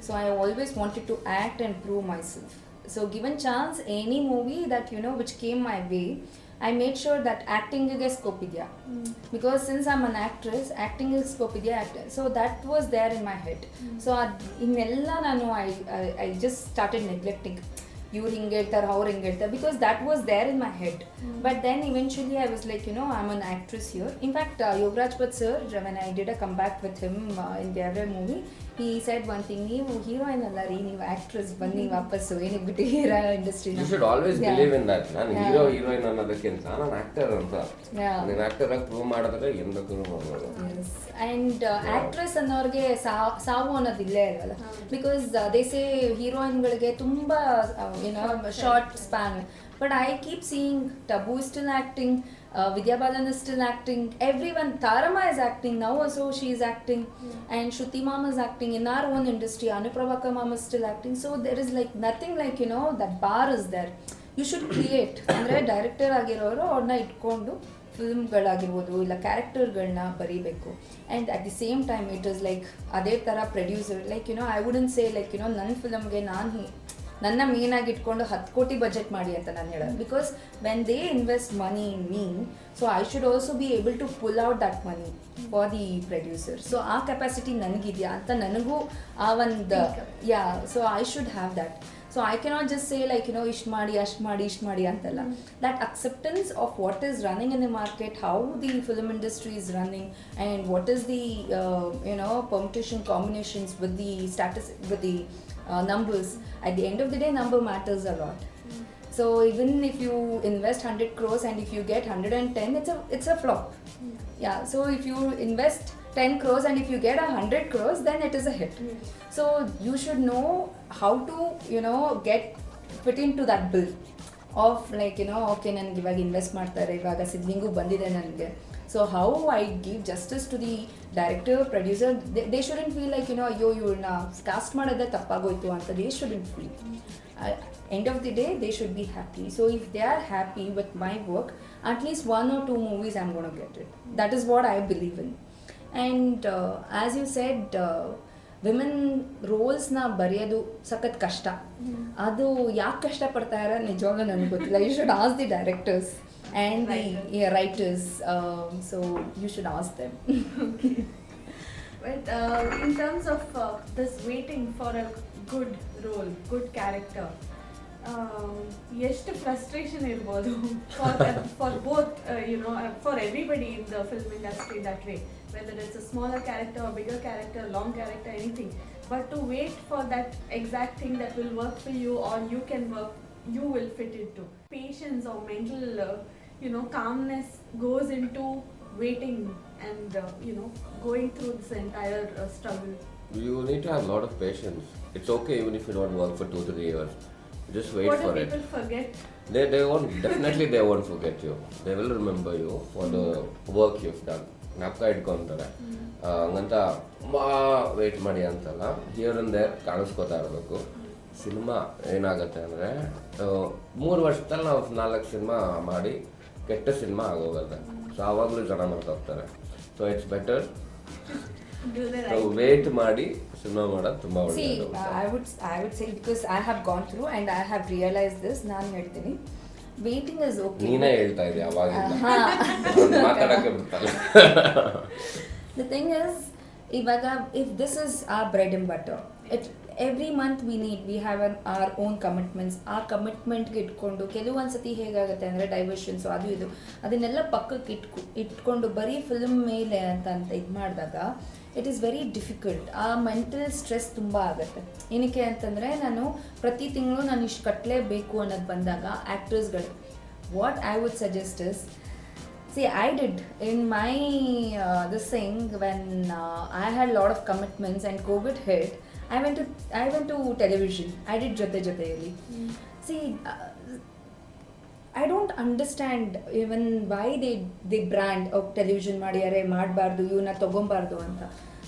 So I always wanted to act and prove myself. So given chance, any movie that, you know, which came my way, I made sure that acting ಗೆ scope ಇದೆಯಾ, because since I'm an actress, acting ಗೆ scope ಇದೆಯಾ, so that was there in my head. So ಇನ್ನೆಲ್ಲ ನಾನು I just started neglecting. ಇವ್ರು ಹಿಂಗೆ ಹೇಳ್ತಾರೆ, ಅವ್ರು ಹಿಂಗೆ ಹೇಳ್ತಾರೆ, because that was there in my head. But then eventually I was like, you know, I'm an actress here. In fact, Yogaraj Bhatt sir, when I did a comeback with him in the other movie, he said one thing, ನೀವು heroine ಅಲ್ಲ ರೀ, ನೀವು actress, ಬನ್ನಿ ವಾಪಸ್ಸು, ಏನಕ್ಕೆ ಬಿಟ್ಟು hero industry. You should always believe in that. ನಾನು heroine ಅನ್ನೋದಕ್ಕಿಂತ ನಾನು ಆಕ್ಟರ್ ಅಂತ, ನಾನು ಆಕ್ಟರ್ ಆಗಿ ಪ್ರೂವ್ ಮಾಡಿದ್ರೆ ಏನು ಬೇಕಾದ್ರೂ ಮಾಡ್ಬೋದು. ಆ್ಯಂಡ್ ಆಕ್ಟ್ರೆಸ್ ಅನ್ನೋರಿಗೆ ಸಾವು ಅನ್ನೋದು ಇಲ್ಲೇ ಇರಲ್ಲ, ಬಿಕಾಸ್ ದೇ ಸೇ ಹೀರೋಯಿನ್ಗಳಿಗೆ ತುಂಬ ಏನೋ short span. But I keep seeing Tabu is still acting, Vidya Balan is still acting, everyone, Tarama is acting now also, she is acting, and Shruti Mama is acting in our own industry, Anuprabhaka Mama is still acting. So there is like nothing like, you know, that bar is there. You should create. ಅಂದರೆ director ಆಗಿರೋರು ಅವ್ರನ್ನ ಇಟ್ಕೊಂಡು ಫಿಲ್ಮ್ಗಳಾಗಿರ್ಬೋದು ಇಲ್ಲ ಕ್ಯಾರೆಕ್ಟರ್ಗಳನ್ನ ಬರೀಬೇಕು. And at the same time it is like ಅದೇ ಥರ producer, like you know, I wouldn't say like you know ನನ್ನ ಫಿಲಮ್ಗೆ ನನ್ನ ಮೇನಾಗಿ ಇಟ್ಕೊಂಡು 10 ಕೋಟಿ ಬಜೆಟ್ ಮಾಡಿ ಅಂತ ನಾನು ಹೇಳೋದು. Because when they invest money in me, so I should also be able to pull out that money for the producer. So ಆ ಕೆಪಾಸಿಟಿ ನನಗಿದೆಯಾ ಅಂತ ನನಗೂ ಆ ಒಂದು so I should have that. So I cannot just say like, you know, ish madi antalla. That acceptance of what is running in the market, how the film industry is running, and what is the you know, permutation combinations with the status, with the numbers. At the end of the day, number matters a lot. So even if you invest 100 crores and if you get 110, it's a flop. Yeah, so if you invest 10 crores and if you get 100 crores, then it is a hit. So you should know how to, you know, fit into that bill of like, you know, okay, ನನಗೆ ಇವಾಗ invest ಮಾಡ್ತಾರೆ, ಇವಾಗ ಸಿದ್ಲಿಂಗು ಬಂದಿದೆ ನನಗೆ. So how I give justice to the director, producer, they shouldn't feel like, you know, ಅಯ್ಯೋ ಇವ್ರನ್ನ cost ಮಾಡೋದೇ ತಪ್ಪಾಗೋಯ್ತು ಅಂತ. They shouldn't feel. End of the day, they should be happy. So if they are happy with my work, at least 1 or 2 movies I'm going to get it. That is what I believe in. And as you said, women ರೋಲ್ಸ್ನ ಬರೆಯೋದು ಸಖತ್ ಕಷ್ಟ. ಅದು ಯಾಕೆ ಕಷ್ಟಪಡ್ತಾರೆ ನಿಜವಾಗ್ಲೂ ನನಗೆ ಗೊತ್ತಿಲ್ಲ. You should ask the directors and the writers, so you should ask them. But in terms of this waiting for a good role, good character, ಎಷ್ಟು frustration ಇರ್ಬೋದು for both, you know, for everybody in the film industry that way, whether it's a smaller character or bigger character, long character, anything, but to wait for that exact thing that will work for you or you can work, you will fit into. Patience or mental you know, calmness goes into waiting and you know, going through this entire struggle. You need to have a lot of patience. It's okay even if you don't work for 2-3 years. Just wait for it. What do people forget? They won't, definitely they won't forget you. They will remember you for the work you've done. ಜ್ಞಾಪಕ ಇಟ್ಕೊಂತಾರೆ. ಹಂಗಂತ weight ಮಾಡಿ ಅಂತಲ್ಲ, here and there ಕಾಣಿಸ್ಕೋತಾ ಇರಬೇಕು. Cinema ಏನಾಗುತ್ತೆ ಅಂದರೆ 3 ವರ್ಷದಲ್ಲಿ ನಾವು 4 cinema ಮಾಡಿ ಕೆಟ್ಟ ಸಿನಿಮಾ ಆಗೋಗುತ್ತೆ. ಸೊ ಆವಾಗಲೂ ಜನ ಮಾಡ್ತಾ ಹೋಗ್ತಾರೆ. So it's better Do they ನಾವು write? ವೇಟ್ ಮಾಡಿ ಸಿನಿಮಾ ಮಾಡೋದು ತುಂಬಾ See, ಒಳ್ಳೆಯದು. I would say, because I have gone through and I have realized this, ನಾನು ಹೇಳ್ತೀನಿ waiting is okay. ನೀನೇ ಹೇಳ್ತಾ ಇದ್ದೆ ಅವಾಗಿಂದ ಮಾತಾಡಕ್ಕೆ ಬಿಡ್ತಲ್ಲ. The thing is, ಇವಾಗ if this is our bread and butter, every month we have our own commitments. ಆ ಕಮಿಟ್ಮೆಂಟ್ಗೆ ಇಟ್ಕೊಂಡು ಕೆಲವೊಂದ್ಸತಿ ಹೇಗಾಗುತ್ತೆ ಅಂದರೆ ಡೈವರ್ಷನ್ಸ್ ಅದು ಇದು ಅದನ್ನೆಲ್ಲ ಪಕ್ಕಕ್ಕೆ ಇಟ್ಕೊಂಡು ಬರೀ ಫಿಲ್ಮ್ ಮೇಲೆ ಅಂತ ಇದು ಮಾಡಿದಾಗ ಇಟ್ ಈಸ್ ವೆರಿ ಡಿಫಿಕಲ್ಟ್. ಆ ಮೆಂಟಲ್ ಸ್ಟ್ರೆಸ್ ತುಂಬ ಆಗುತ್ತೆ. ಏನಕ್ಕೆ ಅಂತಂದರೆ ನಾನು ಪ್ರತಿ ತಿಂಗಳು ನಾನು ಇಷ್ಟು ಕಟ್ಟಲೇಬೇಕು ಅನ್ನೋದು ಬಂದಾಗ ಆ್ಯಕ್ಟರ್ಸ್ಗಳು what I would suggest is, see, I did in my this thing when I had a lot of commitments and COVID hit. I went to television. I did Jate Jateyali. See, I don't understand even why they brand television ಮಾಡ್ಯಾರೆ ಮಾಡಬಾರ್ದು ಇವನ್ನ ತಗೊಂಬಾರ್ದು ಅಂತ.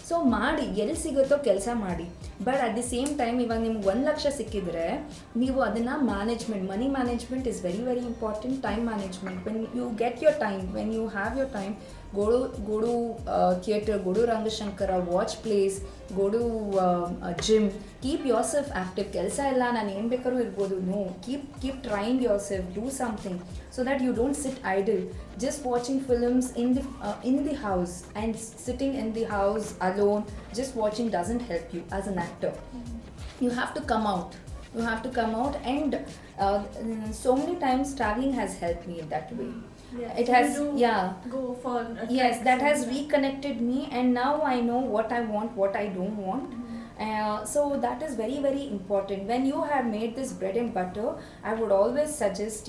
So ಮಾಡಿ ಎಲ್ಲಿ ಸಿಗುತ್ತೋ ಕೆಲಸ ಮಾಡಿ. But at the same time ಇವಾಗ ನಿಮ್ಗೆ 1 ಲಕ್ಷ ಸಿಕ್ಕಿದ್ರೆ ನೀವು ಅದನ್ನು money management is very very important. Time management, when you get your time, when you have your time, go to theatre, go to Rangashankara, watch plays, go to gym, keep yourself active. ಕೆಲಸ ಎಲ್ಲ ನಾನು ಏನು ಬೇಕಾದ್ರೂ ಇರ್ಬೋದು, no, keep trying yourself, do something so that you don't sit idle. Just watching films in the house and sitting in the house alone just watching doesn't help you as an actor. You have to come out. And so many times traveling has helped me in that way. Yeah, It so has, you do yeah. go for Yes, treks that has and- reconnected me, and now I know what I want, what I don't want. So that is very very important. When you have made this bread and butter, I would always suggest,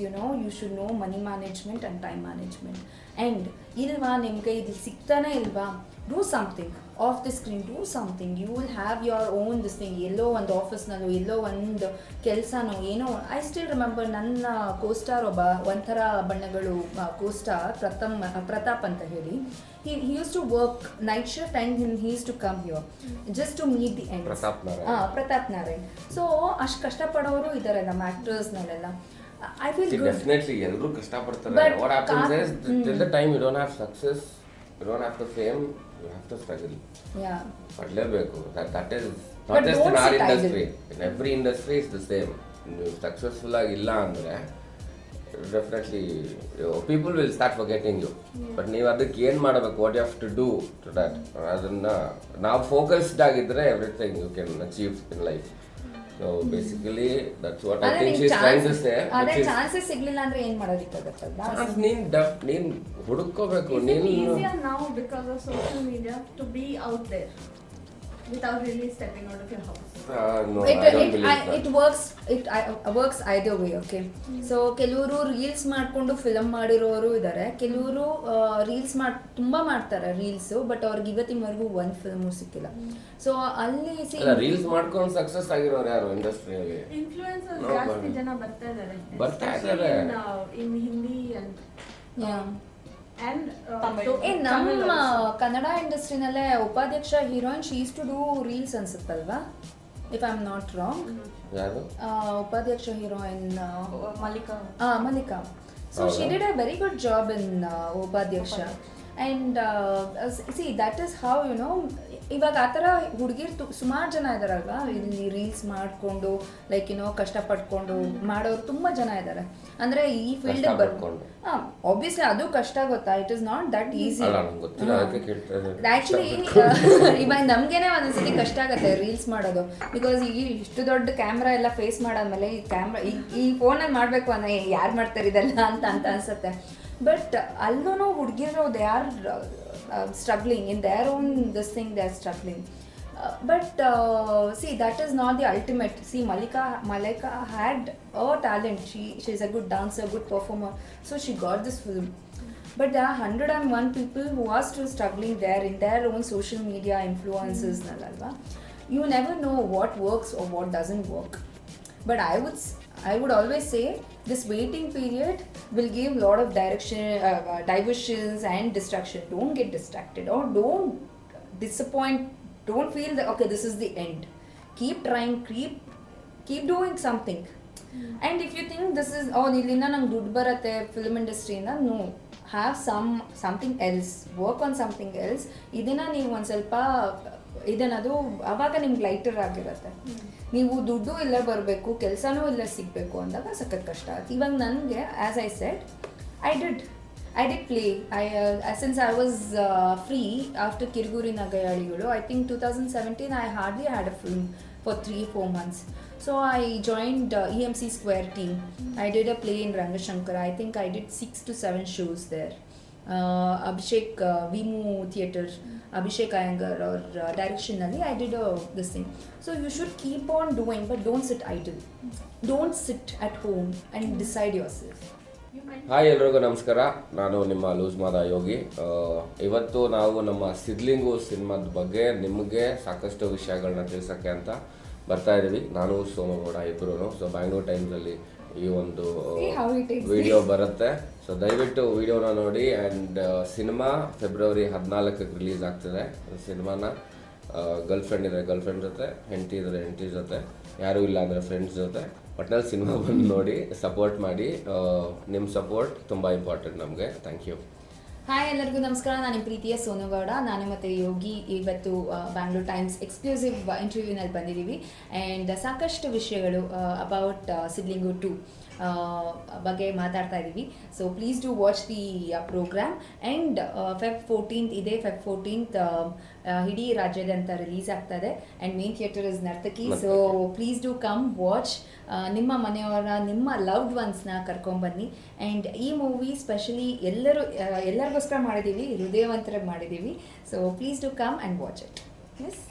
you should know money management and time management. And ilva nimge idu siktane ilva, do something off the screen, do something. You will have your own this thing, ಎಲ್ಲೋ ಒಂದು ಆಫೀಸ್ನಲ್ಲೋ ಎಲ್ಲೋ ಒಂದು ಕೆಲಸನೋ ಏನೋ. I still remember ನನ್ನ co-star ಒಬ್ಬ ಒಂಥರ ಬಣ್ಣಗಳು co-star Pratap ಅಂತ ಹೇಳಿ, he used to work night shift and he used to come here just to meet the ends. Pratap Narayan. So ಅಷ್ಟು ಕಷ್ಟಪಡೋರು ಇದ್ದಾರೆ ನಮ್ಮ ಆಕ್ಟರ್ಸ್ನಲ್ಲೆಲ್ಲ. I feel good. ಡೆಫಿನೆಟ್ಲಿ ಎಲ್ಲರೂ ಕಷ್ಟಪಡ್ತಾರೆ. But what happens is till the time you don't have success, you don't have the fame, you have to struggle. Yeah. ಪಡಲೇಬೇಕು. that is But not just in don't our sit industry, idle. in every industry is the same. ನೀವು successful ಆಗಿಲ್ಲ ಅಂದರೆ definitely people will start forgetting you. But ನೀವು ಅದಕ್ಕೆ ಏನು ಮಾಡಬೇಕು, what you have to do to that, ಅದನ್ನು ನಾವು focused ಆಗಿದ್ದರೆ everything you can achieve in life. So basically that's what I think she is trying to say. ಅದೇ chances ಸಿಗ್ಲಿಲ್ಲ ಅಂದ್ರೆ ಏನ್ ಮಾಡೋದಿಕ್ಕಾಗತ್ತಲ್ಲ. ನೀನ್ ಹುಡುಕೋಬೇಕು. Is it ನೀನು easier now because of social media to be out there without really stepping out of your house? no, I don't believe that. it works either way, okay? So ಕೆಲವರು reels ಮಾಡ್ಕೊಂಡು film ಮಾಡಿರೋರು ಇದ್ದಾರೆ, ಕೆಲವರು reels ತುಂಬಾ ಮಾಡ್ತಾರೆ reels, but ಅವ್ರಿಗೆ ಇವತ್ತಿನವರೆಗೂ ಒಂದು ಫಿಲ್ಮು ಸಿಕ್ಕಿಲ್ಲ. ಸೊ ಅಲ್ಲಿ ರೀಲ್ಸ್ ಮಾಡ್ಕೊಂಡು ಸಕ್ಸಸ್ ಆಗಿರೋರು ಯಾರು ಇಂಡಸ್ಟ್ರಿಯಲ್ಲಿ? Influencers No, ಜಾಸ್ತಿ but- ಜನ ಬರ್ತಾ ಇದ್ದಾರೆ. ಬರ್ತಾ Especially ಇದ್ದಾರೆ. in Hindi and Tamil. ನಮ್ಮ Tamil also. ಕನ್ನಡ ಇಂಡಸ್ಟ್ರಿನಲ್ಲೇ Upadhyaksha heroine she use to do reels ಅನ್ಸುತ್ತಲ್ವಾ, if I am not wrong. ಯಾರು? ಉಪಾಧ್ಯಕ್ಷ ಹೀರೋಯಿನ್ ಮಲ್ಲಿಕಾ. So ಹೌದಾ? she did a very good job in Upadhyaksha. And see, that is how, ಇವಾಗ ಆ ಥರ ಹುಡುಗಿರು ಸುಮಾರು ಜನ ಇದ್ದಾರಲ್ವಾ ಇಲ್ಲಿ ರೀಲ್ಸ್ ಮಾಡಿಕೊಂಡು ಲೈಕ್ ಕಷ್ಟಪಟ್ಕೊಂಡು ಮಾಡೋರು ತುಂಬ ಜನ ಇದ್ದಾರೆ. ಅಂದರೆ ಈ ಫೀಲ್ಡ್ ಆಬ್ವಿಯಸ್ಲಿ ಅದು ಕಷ್ಟ ಗೊತ್ತಾ, it is not that easy. Actually ಇವಾಗ ನಮಗೇನೆ ಒಂದೊಂದ್ಸತಿ ಕಷ್ಟ ಆಗುತ್ತೆ ರೀಲ್ಸ್ ಮಾಡೋದು, ಬಿಕಾಸ್ ಈಗ ಇಷ್ಟು ದೊಡ್ಡ ಕ್ಯಾಮ್ರಾ ಎಲ್ಲ ಫೇಸ್ ಮಾಡಾದ್ಮೇಲೆ ಈ ಫೋನಲ್ಲಿ ಮಾಡಬೇಕು ಅನ್ನೋ ಯಾರು ಮಾಡ್ತಾರೆ ಇದೆಲ್ಲ ಅಂತ ಅನ್ಸುತ್ತೆ. ಬಟ್ ಅಲ್ಲೂ ಹುಡುಗಿರು they are struggling in their own this thing, they are struggling. But see, that is not the ultimate. See, Malika had a talent. She is a good dancer, good performer, so she got this film. But there are 101 people who are still struggling there in their own social media influences. You never know what works or what doesn't work. But I would always say this waiting period will give a lot of diversions and distraction. Don't get distracted or don't disappoint. Don't feel that okay, this is the end. Keep trying, keep doing something. And if you think this is illinda nang ದುಡ್ಡು ಬರುತ್ತೆ film industry ಇಂದ, no, have something else, work on something else. ಇದನ್ನು ನೀವು ಒಂದು ಸ್ವಲ್ಪ ಇದನ್ನದು ಆವಾಗ ನಿಮ್ಗೆ lighter ಆಗಿರುತ್ತೆ. ನೀವು ದುಡ್ಡು ಇಲ್ಲೇ ಬರಬೇಕು, ಕೆಲಸನೂ ಇಲ್ಲೇ ಸಿಗಬೇಕು ಅಂದಾಗ ಸಖತ್ ಕಷ್ಟ ಆಗುತ್ತೆ. ಇವಾಗ ನನಗೆ as I said, I did play. Since I was free after Kirguri Nagayaligalu, I think 2017 I hardly had a film for 3-4 months. So I joined EMC Square team. I did a play in Rangashankara. I think I did 6 to 7 shows there. Abhishek Vimu Theatre, Abhishek Iyengar or direction nalli I did this thing. So you should keep on doing, but don't sit idle. Don't sit at home and decide yourself. Hi ಎಲ್ರಿಗೂ ನಮಸ್ಕಾರ, ನಾನು ನಿಮ್ಮ loose ಮಾದ ಯೋಗಿ. ಇವತ್ತು ನಾವು ನಮ್ಮ ಸಿದ್ಲಿಂಗು ಸಿನಿಮಾದ ಬಗ್ಗೆ ನಿಮಗೆ ಸಾಕಷ್ಟು ವಿಷಯಗಳನ್ನ ತಿಳಿಸೋಕ್ಕೆ ಅಂತ ಬರ್ತಾ ಇದ್ದೀವಿ. ನಾನು ಸೋಮಗೌಡ ಇಬ್ಬರು. ಸೊ ಬ್ಯಾಂಗ್ಳೂರ್ ಟೈಮ್ಸಲ್ಲಿ ಈ ಒಂದು ವಿಡಿಯೋ ಬರುತ್ತೆ. ಸೊ ದಯವಿಟ್ಟು ವಿಡಿಯೋನ ನೋಡಿ. ಆ್ಯಂಡ್ ಸಿನಿಮಾ ಫೆಬ್ರವರಿ 14ಕ್ಕೆ ರಿಲೀಸ್ ಆಗ್ತದೆ. ಸಿನಿಮಾನ ಗರ್ಲ್ಫ್ರೆಂಡ್ ಇದ್ದರೆ ಗರ್ಲ್ಫ್ರೆಂಡ್ ಜೊತೆ, ಹೆಂಡತಿ ಇದ್ದರೆ ಹೆಂಡತಿ ಜೊತೆ, ಯಾರೂ ಇಲ್ಲ ಅಂದರೆ ಫ್ರೆಂಡ್ಸ್ ಜೊತೆ ಒಟ್ನಲ್ಲಿ ಸಿನಿಮಾ ಬಂದು ನೋಡಿ, ಸಪೋರ್ಟ್ ಮಾಡಿ. ನಿಮ್ಮ ಸಪೋರ್ಟ್ ತುಂಬ ಇಂಪಾರ್ಟೆಂಟ್ ನಮಗೆ. Thank you. ಹಾಯ್ ಎಲ್ಲರಿಗೂ ನಮಸ್ಕಾರ. ನಾನು ನಿಮ್ಮ ಪ್ರೀತಿಯ ಸೋನುಗೌಡ. ನಾನು ಮತ್ತು ಯೋಗಿ ಇವತ್ತು ಬ್ಯಾಂಗ್ಳೂರ್ ಟೈಮ್ಸ್ ಎಕ್ಸ್ಕ್ಲೂಸಿವ್ ಇಂಟರ್ವ್ಯೂನಲ್ಲಿ ಬಂದಿದ್ದೀವಿ. ಆ್ಯಂಡ್ ಸಾಕಷ್ಟು ವಿಷಯಗಳು ಅಬೌಟ್ ಸಿದ್ಲಿಂಗು 2 ಬಗ್ಗೆ ಮಾತಾಡ್ತಾ ಇದ್ದೀವಿ. So please do watch the program. And Feb 14th ಇದೇ Feb 14th ಇಡೀ ರಾಜ್ಯಾದ್ಯಂತ ರಿಲೀಸ್ ಆಗ್ತದೆ. And main theatre is Nartaki. So please do come watch. ನಿಮ್ಮ ಮನೆಯವರ, ನಿಮ್ಮ ಲವ್ಡ್ ಒನ್ಸ್ನ ಕರ್ಕೊಂಬನ್ನಿ. ಆ್ಯಂಡ್ ಈ ಮೂವಿ ಸ್ಪೆಷಲಿ ಎಲ್ಲರಿಗೋಸ್ಕರ ಮಾಡಿದ್ದೀವಿ, ಹೃದಯವಂತರಾಗಿ ಮಾಡಿದ್ದೀವಿ. So please do come and watch it. S.